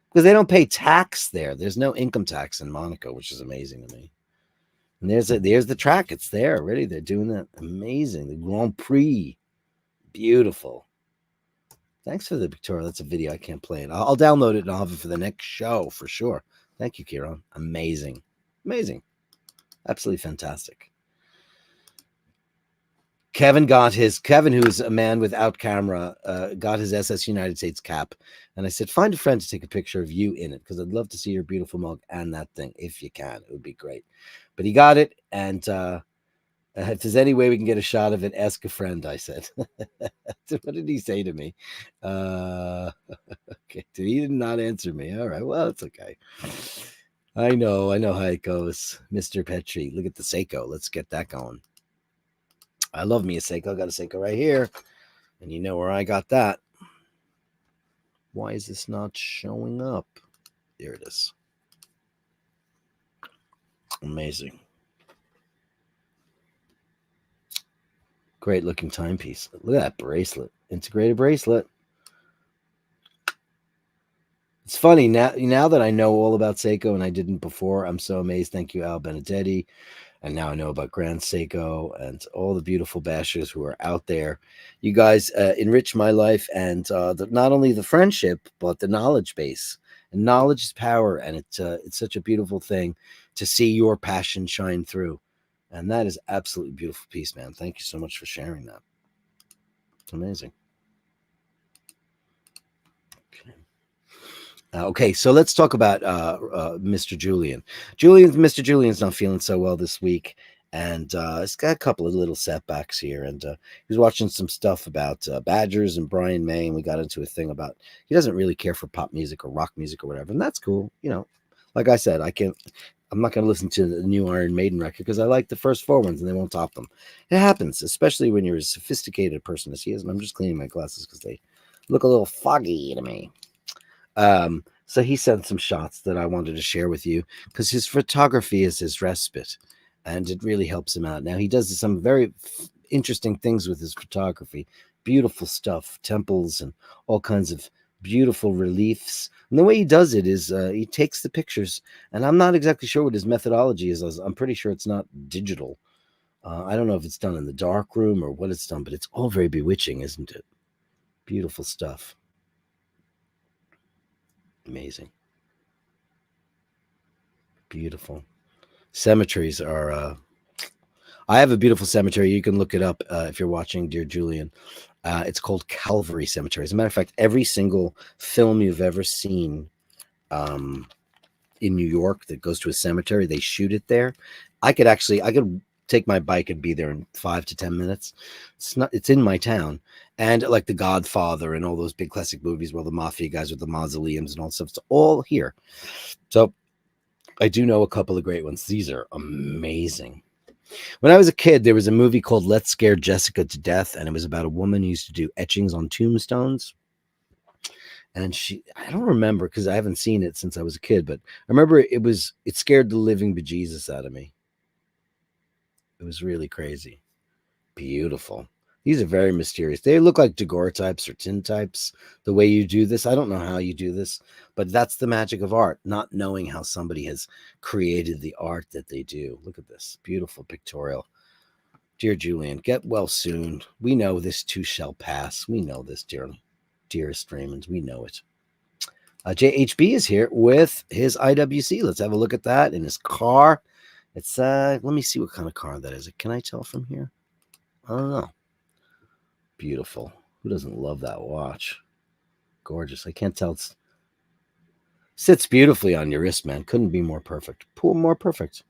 [SPEAKER 1] Because they don't pay tax there. There's no income tax in Monaco, which is amazing to me. And there's the track. It's there already. They're doing that. Amazing. The Grand Prix. Beautiful. Thanks for the Victoria. That's a video. I can't play it. I'll download it and I'll have it for the next show for sure. Thank you, Kieran. Amazing. Absolutely fantastic. Kevin, who's a man without camera, got his SS United States cap. And I said, find a friend to take a picture of you in it, because I'd love to see your beautiful mug and that thing. If you can, it would be great. But he got it. And if there's any way we can get a shot of it, ask a friend, I said. What did he say to me? Okay, he did not answer me. All right, well, it's okay. I know how it goes. Mr. Petri, look at the Seiko. Let's get that going. I love me a Seiko. I got a Seiko right here. And you know where I got that. Why is this not showing up? There it is. Amazing. Great looking timepiece. Look at that bracelet. Integrated bracelet. It's funny now that I know all about Seiko and I didn't before. I'm so amazed. Thank you, Al Benedetti. And now I know about Grand Seiko and all the beautiful bashers who are out there. You guys enrich my life, and not only the friendship, but the knowledge base. And knowledge is power, and it's such a beautiful thing to see your passion shine through. And that is absolutely beautiful piece, man. Thank you so much for sharing that. It's amazing. Okay. Okay, so let's talk about Mr. Julian. Mr. Julian's not feeling so well this week, and he's got a couple of little setbacks here. And he was watching some stuff about Badgers and Brian May, and we got into a thing about he doesn't really care for pop music or rock music or whatever, and that's cool. You know, like I said, I'm not going to listen to the new Iron Maiden record because I like the first four ones and they won't top them. It happens, especially when you're as sophisticated a person as he is. And I'm just cleaning my glasses because they look a little foggy to me. So he sent some shots that I wanted to share with you because his photography is his respite and it really helps him out. Now, he does some very interesting things with his photography, beautiful stuff, temples, and all kinds of beautiful reliefs. And the way he does it is he takes the pictures, and I'm not exactly sure what his methodology is. I'm pretty sure it's not digital. I don't know if it's done in the dark room or what it's done, but it's all very bewitching, isn't it? Beautiful stuff. Amazing. Beautiful. Cemeteries are. I have a beautiful cemetery. You can look it up if you're watching, dear Julian. It's called Calvary Cemetery. As a matter of fact, every single film you've ever seen in New York that goes to a cemetery, they shoot it there. I could take my bike and be there in 5 to 10 minutes. It's in my town. And like The Godfather and all those big classic movies where the mafia guys with the mausoleums and all stuff, it's all here. So I do know a couple of great ones. These are amazing. When I was a kid, there was a movie called Let's Scare Jessica to Death, and it was about a woman who used to do etchings on tombstones. And I don't remember because I haven't seen it since I was a kid, but I remember it scared the living bejesus out of me. It was really crazy. Beautiful. These are very mysterious. They look like daguerreotypes or tintypes. The way you do this, I don't know how you do this, but that's the magic of art, not knowing how somebody has created the art that they do. Look at this beautiful pictorial. Dear Julian, get well soon. We know this too shall pass. We know this, dearest Raymond. We know it. JHB is here with his IWC. Let's have a look at that in his car. It's let me see what kind of car that is. Can I tell from here? I don't know. Beautiful. Who doesn't love that watch? Gorgeous. I can't tell. It sits beautifully on your wrist, man. Couldn't be more perfect. More perfect.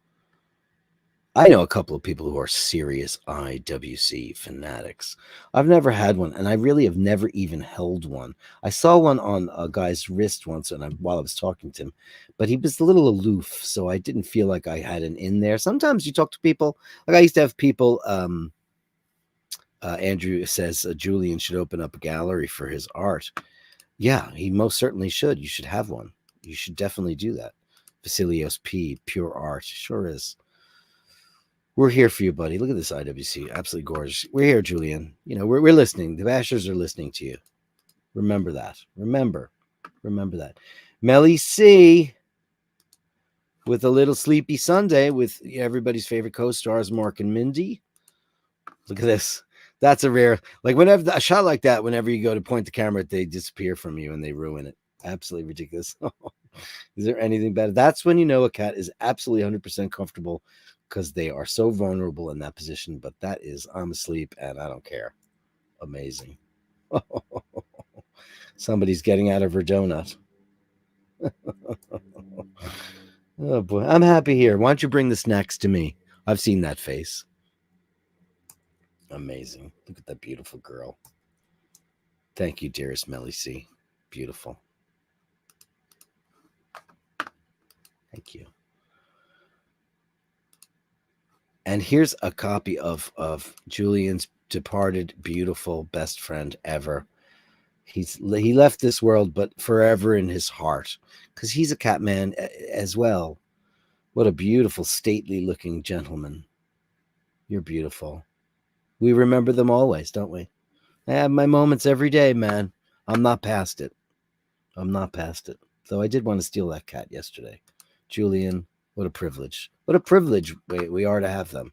[SPEAKER 1] I know a couple of people who are serious IWC fanatics. I've never had one, and I really have never even held one. I saw one on a guy's wrist once, while I was talking to him, but he was a little aloof, so I didn't feel like I had an in there. Sometimes you talk to people, like I used to have people. Andrew says Julian should open up a gallery for his art. Yeah, he most certainly should. You should have one. You should definitely do that. Vasilios P, pure art, sure is. We're here for you, buddy. Look at this IWC. Absolutely gorgeous. We're here, Julian. You know, we're listening. The Bashers are listening to you. Remember that. Remember that. Melly C with a little sleepy Sunday with everybody's favorite co-stars, Mark and Mindy. Look at this. That's a rare, like whenever a shot like that, whenever you go to point the camera, they disappear from you and they ruin it. Absolutely ridiculous. Is there anything better? That's when you know a cat is absolutely 100% comfortable because they are so vulnerable in that position. But that is, I'm asleep and I don't care. Amazing. Somebody's getting out of her donut. Oh boy, I'm happy here. Why don't you bring the snacks to me? I've seen that face. Amazing. Look at that beautiful girl. Thank you, dearest Melly C. Beautiful. Thank you. And here's a copy of Julian's departed, beautiful best friend ever. He left this world, but forever in his heart, because he's a cat man as well. What a beautiful, stately looking gentleman. You're beautiful. We remember them always, don't we? I have my moments every day, man. I'm not past it. Though I did want to steal that cat yesterday. Julian, what a privilege. What a privilege we are to have them.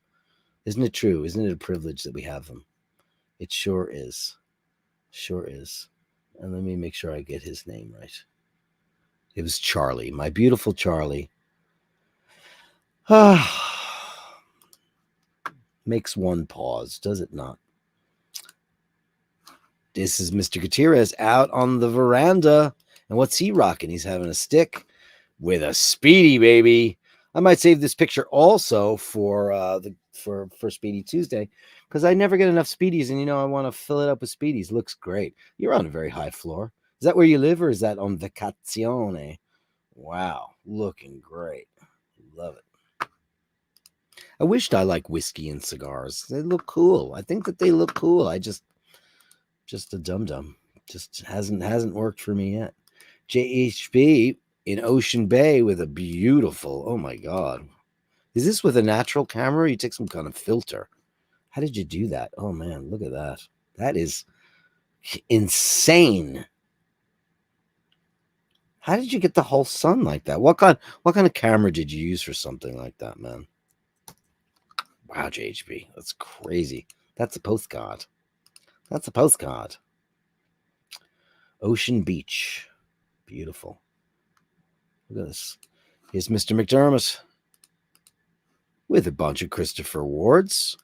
[SPEAKER 1] Isn't it true? Isn't it a privilege that we have them? It sure is. Sure is. And let me make sure I get his name right. It was Charlie, my beautiful Charlie. Makes one pause, does it not? This is Mr. Gutierrez out on the veranda And what's he rocking? He's having a stick with a Speedy, baby. I might save this picture also for for Speedy Tuesday, because I never get enough Speedies, and I want to fill it up with Speedies. Looks great. You're on a very high floor. Is that where you live, or is that on vacazione? Wow, looking great. Love it. I wished I like whiskey and cigars. They look cool. I think that they look cool. I just a dum dum. Just hasn't worked for me yet. JHB in Ocean Bay with a beautiful. Oh my God, is this with a natural camera? Or you take some kind of filter. How did you do that? Oh man, look at that. That is insane. How did you get the whole sun like that? What kind of camera did you use for something like that, man? Wow, JHB, that's crazy. That's a postcard. That's a postcard. Ocean Beach. Beautiful. Look at this. Here's Mr. McDermott with a bunch of Christopher Wards.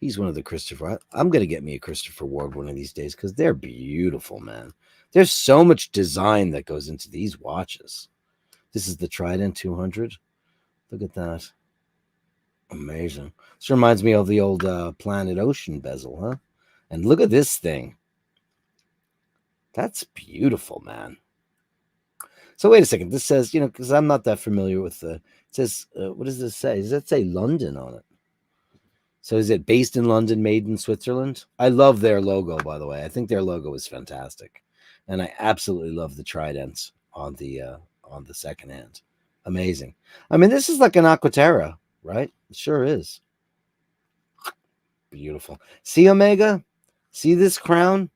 [SPEAKER 1] He's one of the Christopher. I'm going to get me a Christopher Ward one of these days because they're beautiful, man. There's so much design that goes into these watches. This is the Trident 200. Look at that. Amazing. This reminds me of the old Planet Ocean bezel, huh? And look at this thing. That's beautiful, man. So wait a second. This says, because I'm not that familiar with it says, what does this say? Does that say London on it? So is it based in London, made in Switzerland? I love their logo, by the way. I think their logo is fantastic. And I absolutely love the tridents on the second hand. Amazing. I mean, this is like an Aquaterra, right? It sure is. Beautiful. See, Omega? See this crown?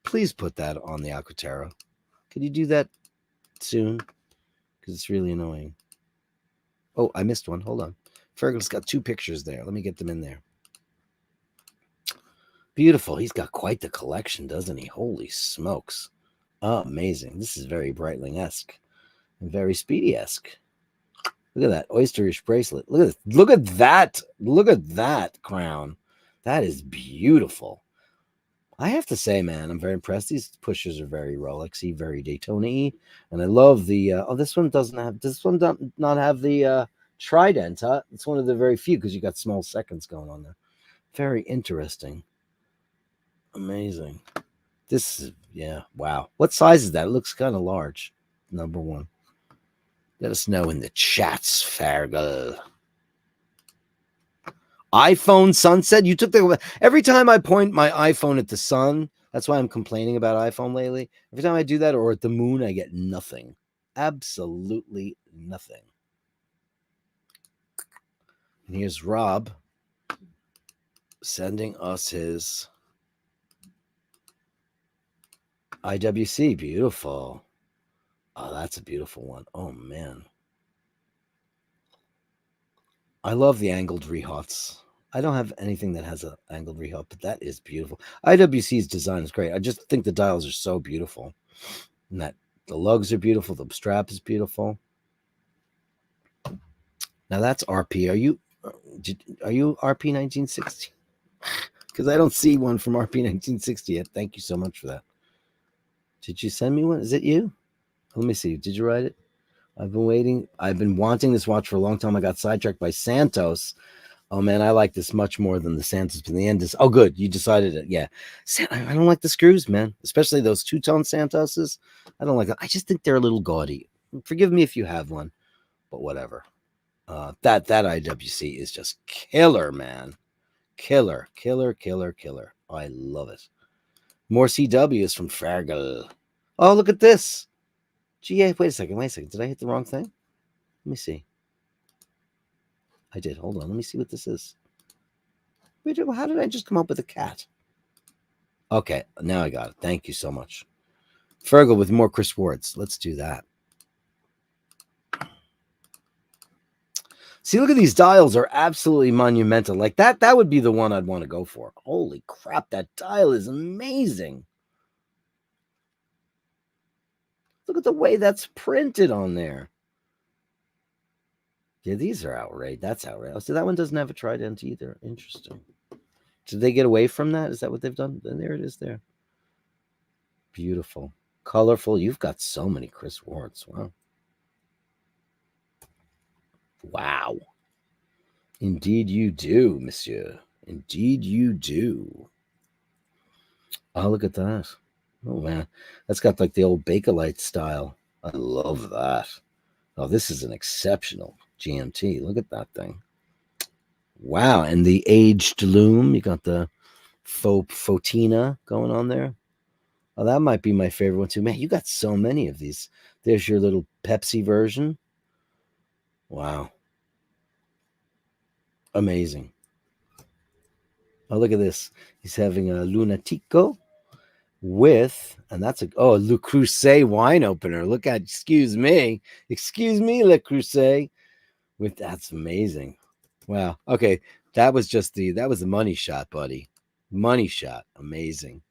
[SPEAKER 1] Please put that on the Aquaterra. Could you do that soon? Because it's really annoying. Oh, I missed one. Hold on. Fergal's got two pictures there. Let me get them in there. Beautiful. He's got quite the collection, doesn't he? Holy smokes. Oh, amazing. This is very Breitling-esque and very Speedy-esque. Look at that oysterish bracelet. Look at that. Look at that crown. That is beautiful. I have to say, man, I'm very impressed. These pushers are very Rolexy, very Daytona-y. And I love the this one does not have the trident, huh? It's one of the very few because you got small seconds going on there. Very interesting. Amazing. This is, yeah, wow. What size is that? It looks kind of large. Number one. Let us know in the chats, Fergal. iPhone sunset. You took the every time I point my iPhone at the sun. That's why I'm complaining about iPhone lately. Every time I do that, or at the moon, I get nothing. Absolutely nothing. And here's Rob sending us his IWC. Beautiful. Oh, that's a beautiful one. Oh, man. I love the angled rehots. I don't have anything that has an angled rehot, but that is beautiful. IWC's design is great. I just think the dials are so beautiful. And that the lugs are beautiful. The strap is beautiful. Now that's RP. Are you RP 1960? Because I don't see one from RP 1960 yet. Thank you so much for that. Did you send me one? Is it you? Let me see. Did you write it? I've been waiting. I've been wanting this watch for a long time. I got sidetracked by Santos. Oh, man, I like this much more than the Santos. But in the end, oh, good. You decided it. Yeah. I don't like the screws, man. Especially those two-tone Santoses. I don't like them. I just think they're a little gaudy. Forgive me if you have one, but whatever. That IWC is just killer, man. Killer. I love it. More CWs from Fergal. Oh, look at this. Gee, wait a second. Did I hit the wrong thing? Let me see. I did. Hold on. Let me see what this is. Wait, how did I just come up with a cat? Okay, now I got it. Thank you so much. Fergal with more Chris Wards. Let's do that. See, look at these dials are absolutely monumental. Like that would be the one I'd want to go for. Holy crap, that dial is amazing. Look at the way that's printed on there. Yeah, these are outrageous. That's outrageous. Oh, so that one doesn't have a trident either. Interesting. Did they get away from that? Is that what they've done? Then there it is there. Beautiful. colorful. You've got so many Chris Wards. Wow. Wow. Indeed you do, monsieur. Indeed you do. Oh, look at that. Oh, man. That's got like the old Bakelite style. I love that. Oh, this is an exceptional GMT. Look at that thing. Wow. And the aged loom. You got the Fotina going on there. Oh, that might be my favorite one too. Man, you got so many of these. There's your little Pepsi version. Wow. Amazing. Oh, look at this. He's having a Lunatico with, and that's a Le Creuset wine opener. Look at, excuse me, Le Creuset. With, that's amazing. Wow. Okay, that was the money shot, buddy. Money shot. Amazing.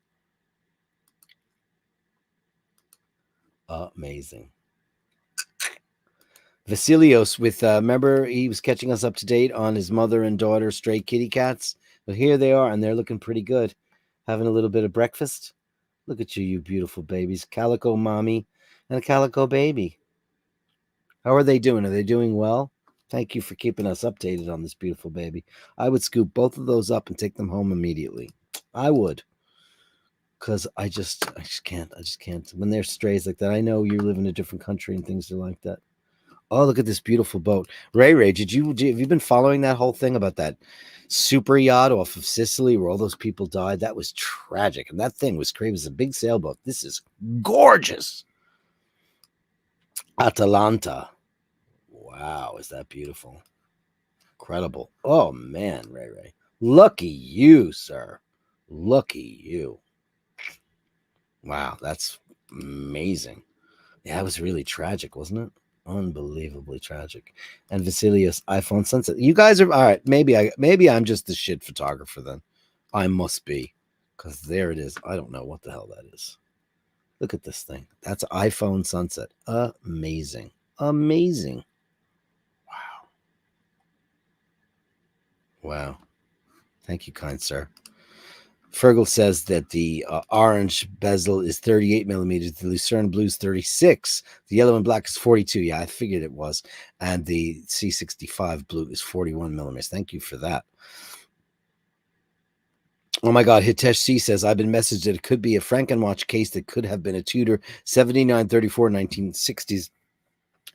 [SPEAKER 1] Amazing. Vasilios with, remember he was catching us up to date on his mother and daughter stray kitty cats. But here they are, and they're looking pretty good. Having a little bit of breakfast. Look at you, you beautiful babies. Calico mommy and a calico baby. How are they doing? Are they doing well? Thank you for keeping us updated on this beautiful baby. I would scoop both of those up and take them home immediately. I would. Because I just can't. I just can't. When they're strays like that, I know you live in a different country and things are like that. Oh, look at this beautiful boat. Ray, have you been following that whole thing about that super yacht off of Sicily where all those people died? That was tragic. And that thing was crazy. It was a big sailboat. This is gorgeous. Atalanta. Wow, is that beautiful? Incredible. Oh, man, Ray. Lucky you, sir. Lucky you. Wow, that's amazing. Yeah, it was really tragic, wasn't it? Unbelievably tragic. And Vasilius iPhone sunset. You guys are all right. Maybe I'm just the shit photographer then. I must be, because there it is. I don't know what the hell that is. Look at this thing. That's iPhone sunset. Amazing. Amazing. Wow. Thank you, kind sir. Fergal says that the orange bezel is 38 millimeters. The Lucerne blue is 36. The yellow and black is 42. Yeah, I figured it was. And the C65 blue is 41 millimeters. Thank you for that. Oh my God, Hitesh C says, I've been messaged that it could be a Frankenwatch case that could have been a Tudor 7934 1960s.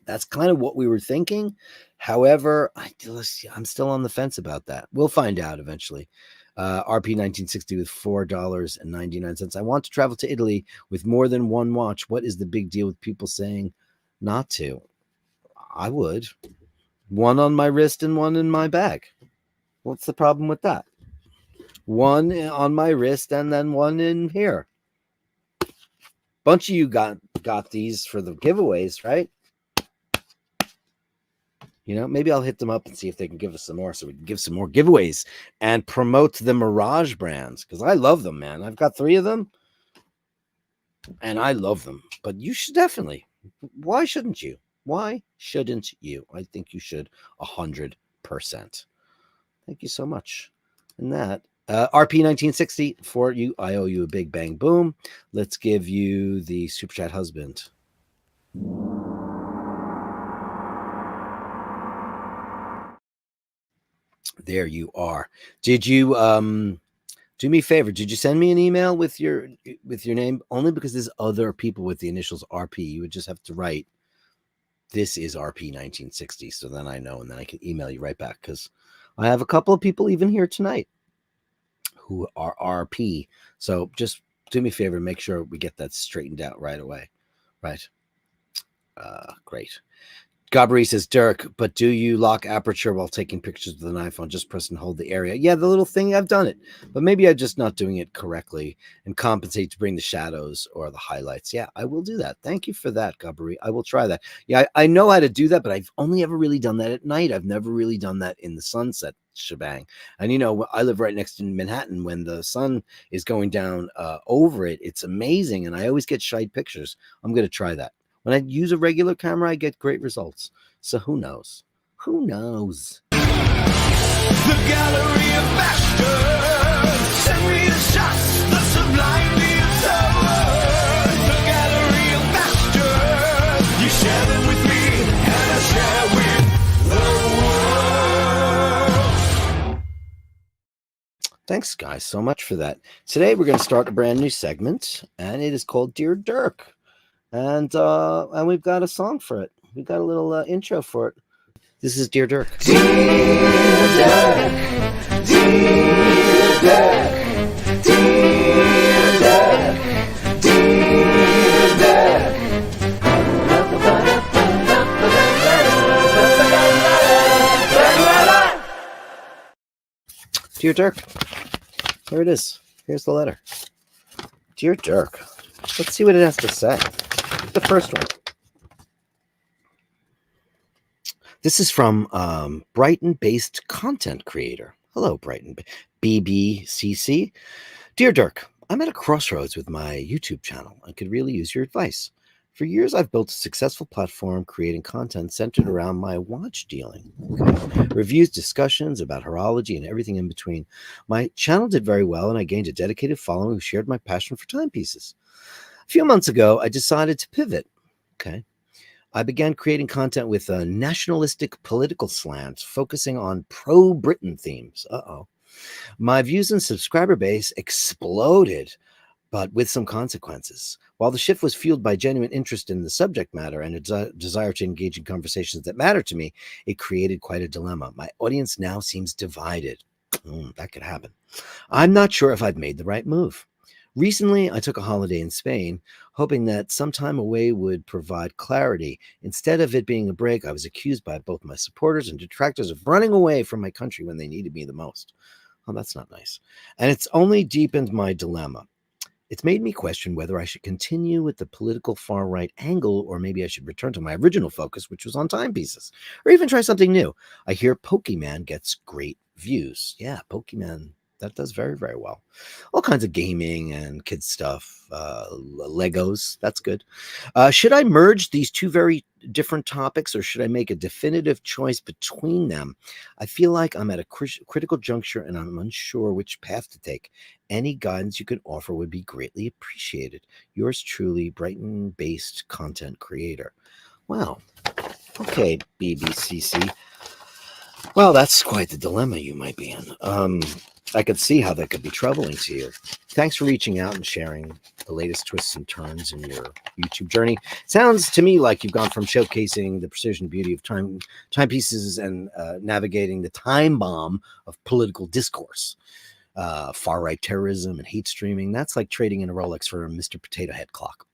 [SPEAKER 1] That's kind of what we were thinking. However, I'm still on the fence about that. We'll find out eventually. RP 1960 with $4.99. I want to travel to Italy with more than one watch. What is the big deal with people saying not to? I would. One on my wrist and one in my bag. What's the problem with that? One on my wrist and then one in here. Bunch of you got these for the giveaways, right? You know, maybe I'll hit them up and see if they can give us some more so we can give some more giveaways and promote the Mirage brands because I love them, man. I've got 3 of them and I love them. But you should definitely. Why shouldn't you? Why shouldn't you? I think you should 100%. Thank you so much. And that, RP 1960 for you. I owe you a big bang boom. Let's give you the Super Chat husband. There you are. Did you do me a favor? Did you send me an email with your name? Only because there's other people with the initials RP. You would just have to write, this is RP 1960. So then I know, and then I can email you right back because I have a couple of people even here tonight who are RP. So just do me a favor, make sure we get that straightened out right away. Right. Great. Gabri says, Dirk, but do you lock aperture while taking pictures with an iPhone? Just press and hold the area. Yeah, the little thing, I've done it. But maybe I'm just not doing it correctly and compensate to bring the shadows or the highlights. Yeah, I will do that. Thank you for that, Gabri. I will try that. Yeah, I know how to do that, but I've only ever really done that at night. I've never really done that in the sunset shebang. And, you know, I live right next to Manhattan. When the sun is going down over it, it's amazing. And I always get shite pictures. I'm going to try that. When I use a regular camera, I get great results. So who knows? Who knows?
[SPEAKER 2] The Gallery of Bashtards. Send me the shots, the sublime, the absurd. The Gallery
[SPEAKER 1] Thanks, guys, so much for that. Today we're going to start a brand new segment, and it is called Dear Dirk, and we've got a song for it. We've got a little intro for it. This is Dear Dirk.
[SPEAKER 2] Dear Dirk, dear Dirk, dear Dirk, dear Dirk.
[SPEAKER 1] Dear Dirk, here it is. Here's the letter. Dear Dirk, let's see what it has to say. The first one. This is from Brighton-based content creator. Hello, Brighton. BBCC. Dear Dirk, I'm at a crossroads with my YouTube channel and could really use your advice. For years, I've built a successful platform creating content centered around my watch dealing. Okay. Reviews, discussions about horology, and everything in between. My channel did very well, and I gained a dedicated following who shared my passion for timepieces. A few months ago, I decided to pivot. Okay. I began creating content with a nationalistic political slant, focusing on pro-Britain themes. My views and subscriber base exploded, but with some consequences. While the shift was fueled by genuine interest in the subject matter and a desire to engage in conversations that matter to me, it created quite a dilemma. My audience now seems divided. That could happen. I'm not sure if I've made the right move. Recently, I took a holiday in Spain, hoping that some time away would provide clarity. Instead of it being a break, I was accused by both my supporters and detractors of running away from my country when they needed me the most. Oh, that's not nice. And it's only deepened my dilemma. It's made me question whether I should continue with the political far-right angle, or maybe I should return to my original focus, which was on timepieces, or even try something new. I hear Pokemon gets great views. Yeah, Pokemon, that does very, very well. All kinds of gaming and kids stuff, Legos, that's good. Should I merge these two very different topics, or should I make a definitive choice between them? I feel like I'm at a critical juncture and I'm unsure which path to take. Any guidance you can offer would be greatly appreciated. Yours truly, Brighton-based content creator. Wow. Okay, BBCC. Well, that's quite the dilemma you might be in. I could see how that could be troubling to you. Thanks for reaching out and sharing the latest twists and turns in your YouTube journey. Sounds to me like you've gone from showcasing the precision beauty of timepieces and navigating the time bomb of political discourse, far-right terrorism and hate streaming. That's like trading in a Rolex for a Mr. Potato Head clock.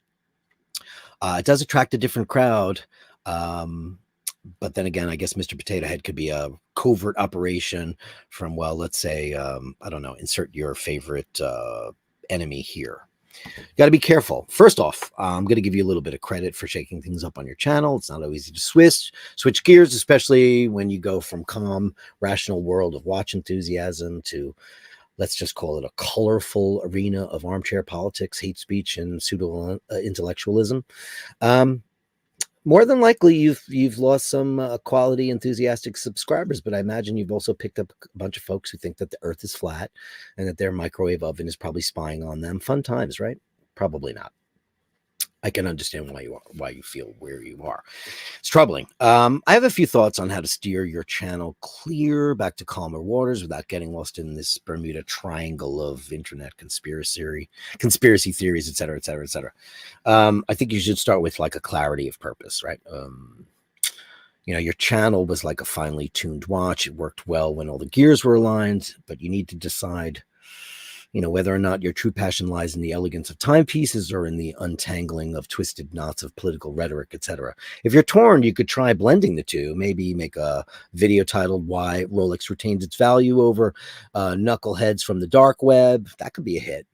[SPEAKER 1] It does attract a different crowd. But then again, I guess Mr. Potato Head could be a covert operation from, well, let's say, I don't know, insert your favorite enemy here. Got to be careful. First off, I'm going to give you a little bit of credit for shaking things up on your channel. It's not always easy to switch gears, especially when you go from calm, rational world of watch enthusiasm to, let's just call it, a colorful arena of armchair politics, hate speech, and pseudo-intellectualism. More than likely, you've lost some quality, enthusiastic subscribers, but I imagine you've also picked up a bunch of folks who think that the Earth is flat and that their microwave oven is probably spying on them. Fun times, right? Probably not. I can understand why you feel where you are. It's troubling. I have a few thoughts on how to steer your channel clear back to calmer waters without getting lost in this Bermuda Triangle of internet conspiracy theories, et cetera, et cetera, et cetera. I think you should start with like a clarity of purpose, right? Your channel was like a finely tuned watch. It worked well when all the gears were aligned, but you need to decide whether or not your true passion lies in the elegance of timepieces or in the untangling of twisted knots of political rhetoric, etc. If you're torn, you could try blending the two. Maybe make a video titled "Why Rolex Retains Its Value Over Knuckleheads from the Dark Web." That could be a hit.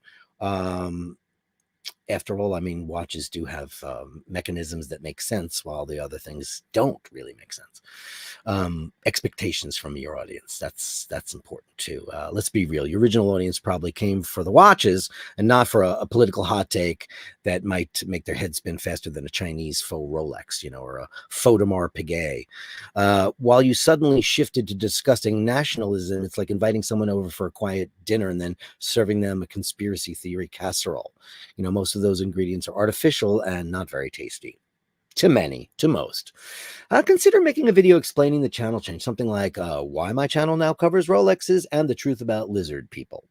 [SPEAKER 1] After all, I mean, watches do have mechanisms that make sense, while the other things don't really make sense. Expectations from your audience, that's important too. Let's be real. Your original audience probably came for the watches and not for a political hot take that might make their head spin faster than a Chinese faux Rolex, or a Photomar Piguet. While you suddenly shifted to discussing nationalism, it's like inviting someone over for a quiet dinner and then serving them a conspiracy theory casserole. Most of those ingredients are artificial and not very tasty. To most. Consider making a video explaining the channel change, something like why my channel now covers Rolexes and the truth about lizard people.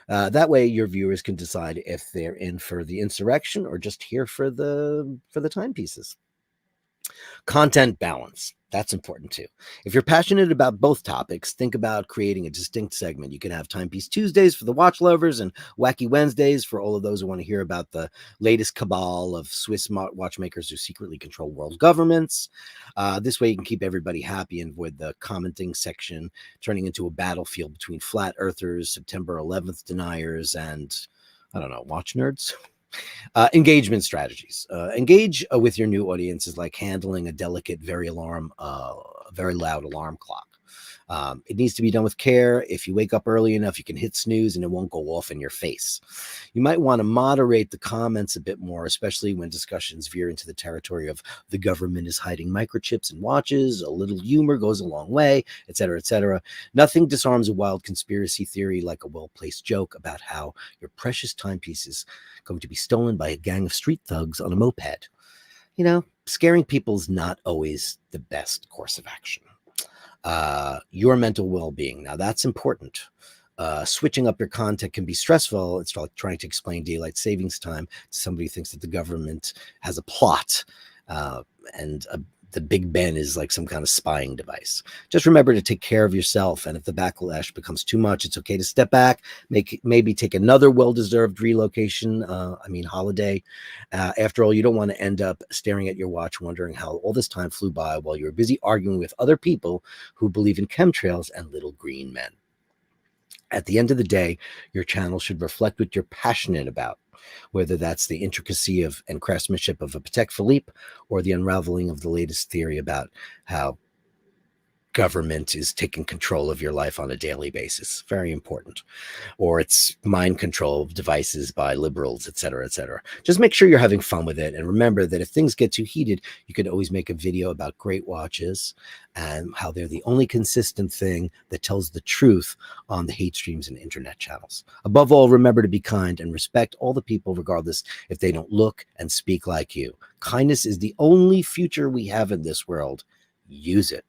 [SPEAKER 1] That way, your viewers can decide if they're in for the insurrection or just here for the timepieces. Content balance. That's important too. If you're passionate about both topics, think about creating a distinct segment. You can have Timepiece Tuesdays for the watch lovers and Wacky Wednesdays for all of those who want to hear about the latest cabal of Swiss watchmakers who secretly control world governments. This way, you can keep everybody happy and avoid the commenting section turning into a battlefield between flat earthers, September 11th deniers, and I don't know, watch nerds. Engagement strategies. Engage with your new audience is like handling a delicate, very loud alarm clock. It needs to be done with care. If you wake up early enough, you can hit snooze and it won't go off in your face. You might want to moderate the comments a bit more, especially when discussions veer into the territory of the government is hiding microchips in watches. A little humor goes a long way, etc., etc. Nothing disarms a wild conspiracy theory like a well-placed joke about how your precious timepiece is going to be stolen by a gang of street thugs on a moped. You know, scaring people is not always the best course of action. Your mental well-being. Now that's important. Switching up your content can be stressful. It's like trying to explain daylight savings time to somebody who thinks that the government has a plot and the Big Ben is like some kind of spying device. Just remember to take care of yourself. And if the backlash becomes too much, it's okay to step back, maybe take another well-deserved relocation, holiday. After all, you don't want to end up staring at your watch, wondering how all this time flew by while you're busy arguing with other people who believe in chemtrails and little green men. At the end of the day, your channel should reflect what you're passionate about, whether that's the intricacy of and craftsmanship of a Patek Philippe or the unraveling of the latest theory about how government is taking control of your life on a daily basis. Very important. Or it's mind control devices by liberals, etc., etc. Just make sure you're having fun with it. And remember that if things get too heated, you could always make a video about great watches and how they're the only consistent thing that tells the truth on the hate streams and internet channels. Above all, remember to be kind and respect all the people, regardless if they don't look and speak like you. Kindness is the only future we have in this world. Use it.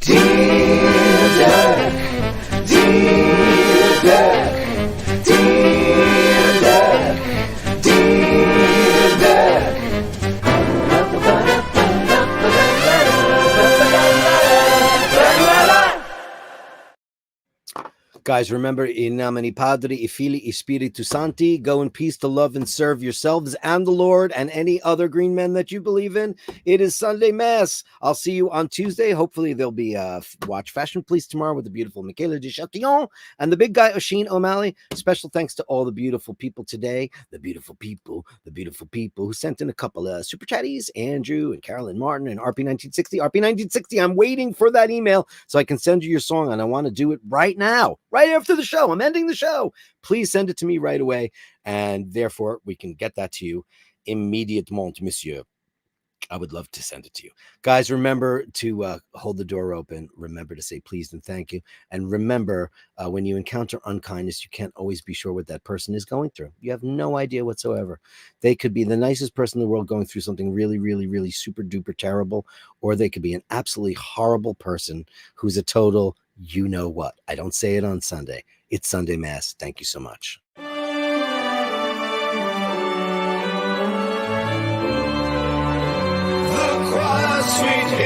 [SPEAKER 2] Dear Dirk, dear Dirk, dear Dirk, dear Dirk.
[SPEAKER 1] Guys, remember, in nomine Patri, et Filii, et Spiritus Sancti, go in peace to love and serve yourselves and the Lord and any other green men that you believe in. It is Sunday Mass. I'll see you on Tuesday. Hopefully there'll be Watch Fashion Police tomorrow with the beautiful Michaela de Chatillon and the big guy, Oisin O'Malley. Special thanks to all the beautiful people today, the beautiful people who sent in a couple of super chatties, Andrew and Carolyn Martin and RP1960. RP1960, I'm waiting for that email so I can send you your song, and I want to do it right now. Right after the show. I'm ending the show. Please send it to me right away, and therefore we can get that to you immediatement, monsieur. I would love to send it to you. Guys, remember to hold the door open. Remember to say please and thank you. And remember, when you encounter unkindness, you can't always be sure what that person is going through. You have no idea whatsoever. They could be the nicest person in the world going through something really, really, really super duper terrible, or they could be an absolutely horrible person who's a total you know what. I don't say it on Sunday. It's Sunday Mass. Thank you so much.
[SPEAKER 2] The choir, sweet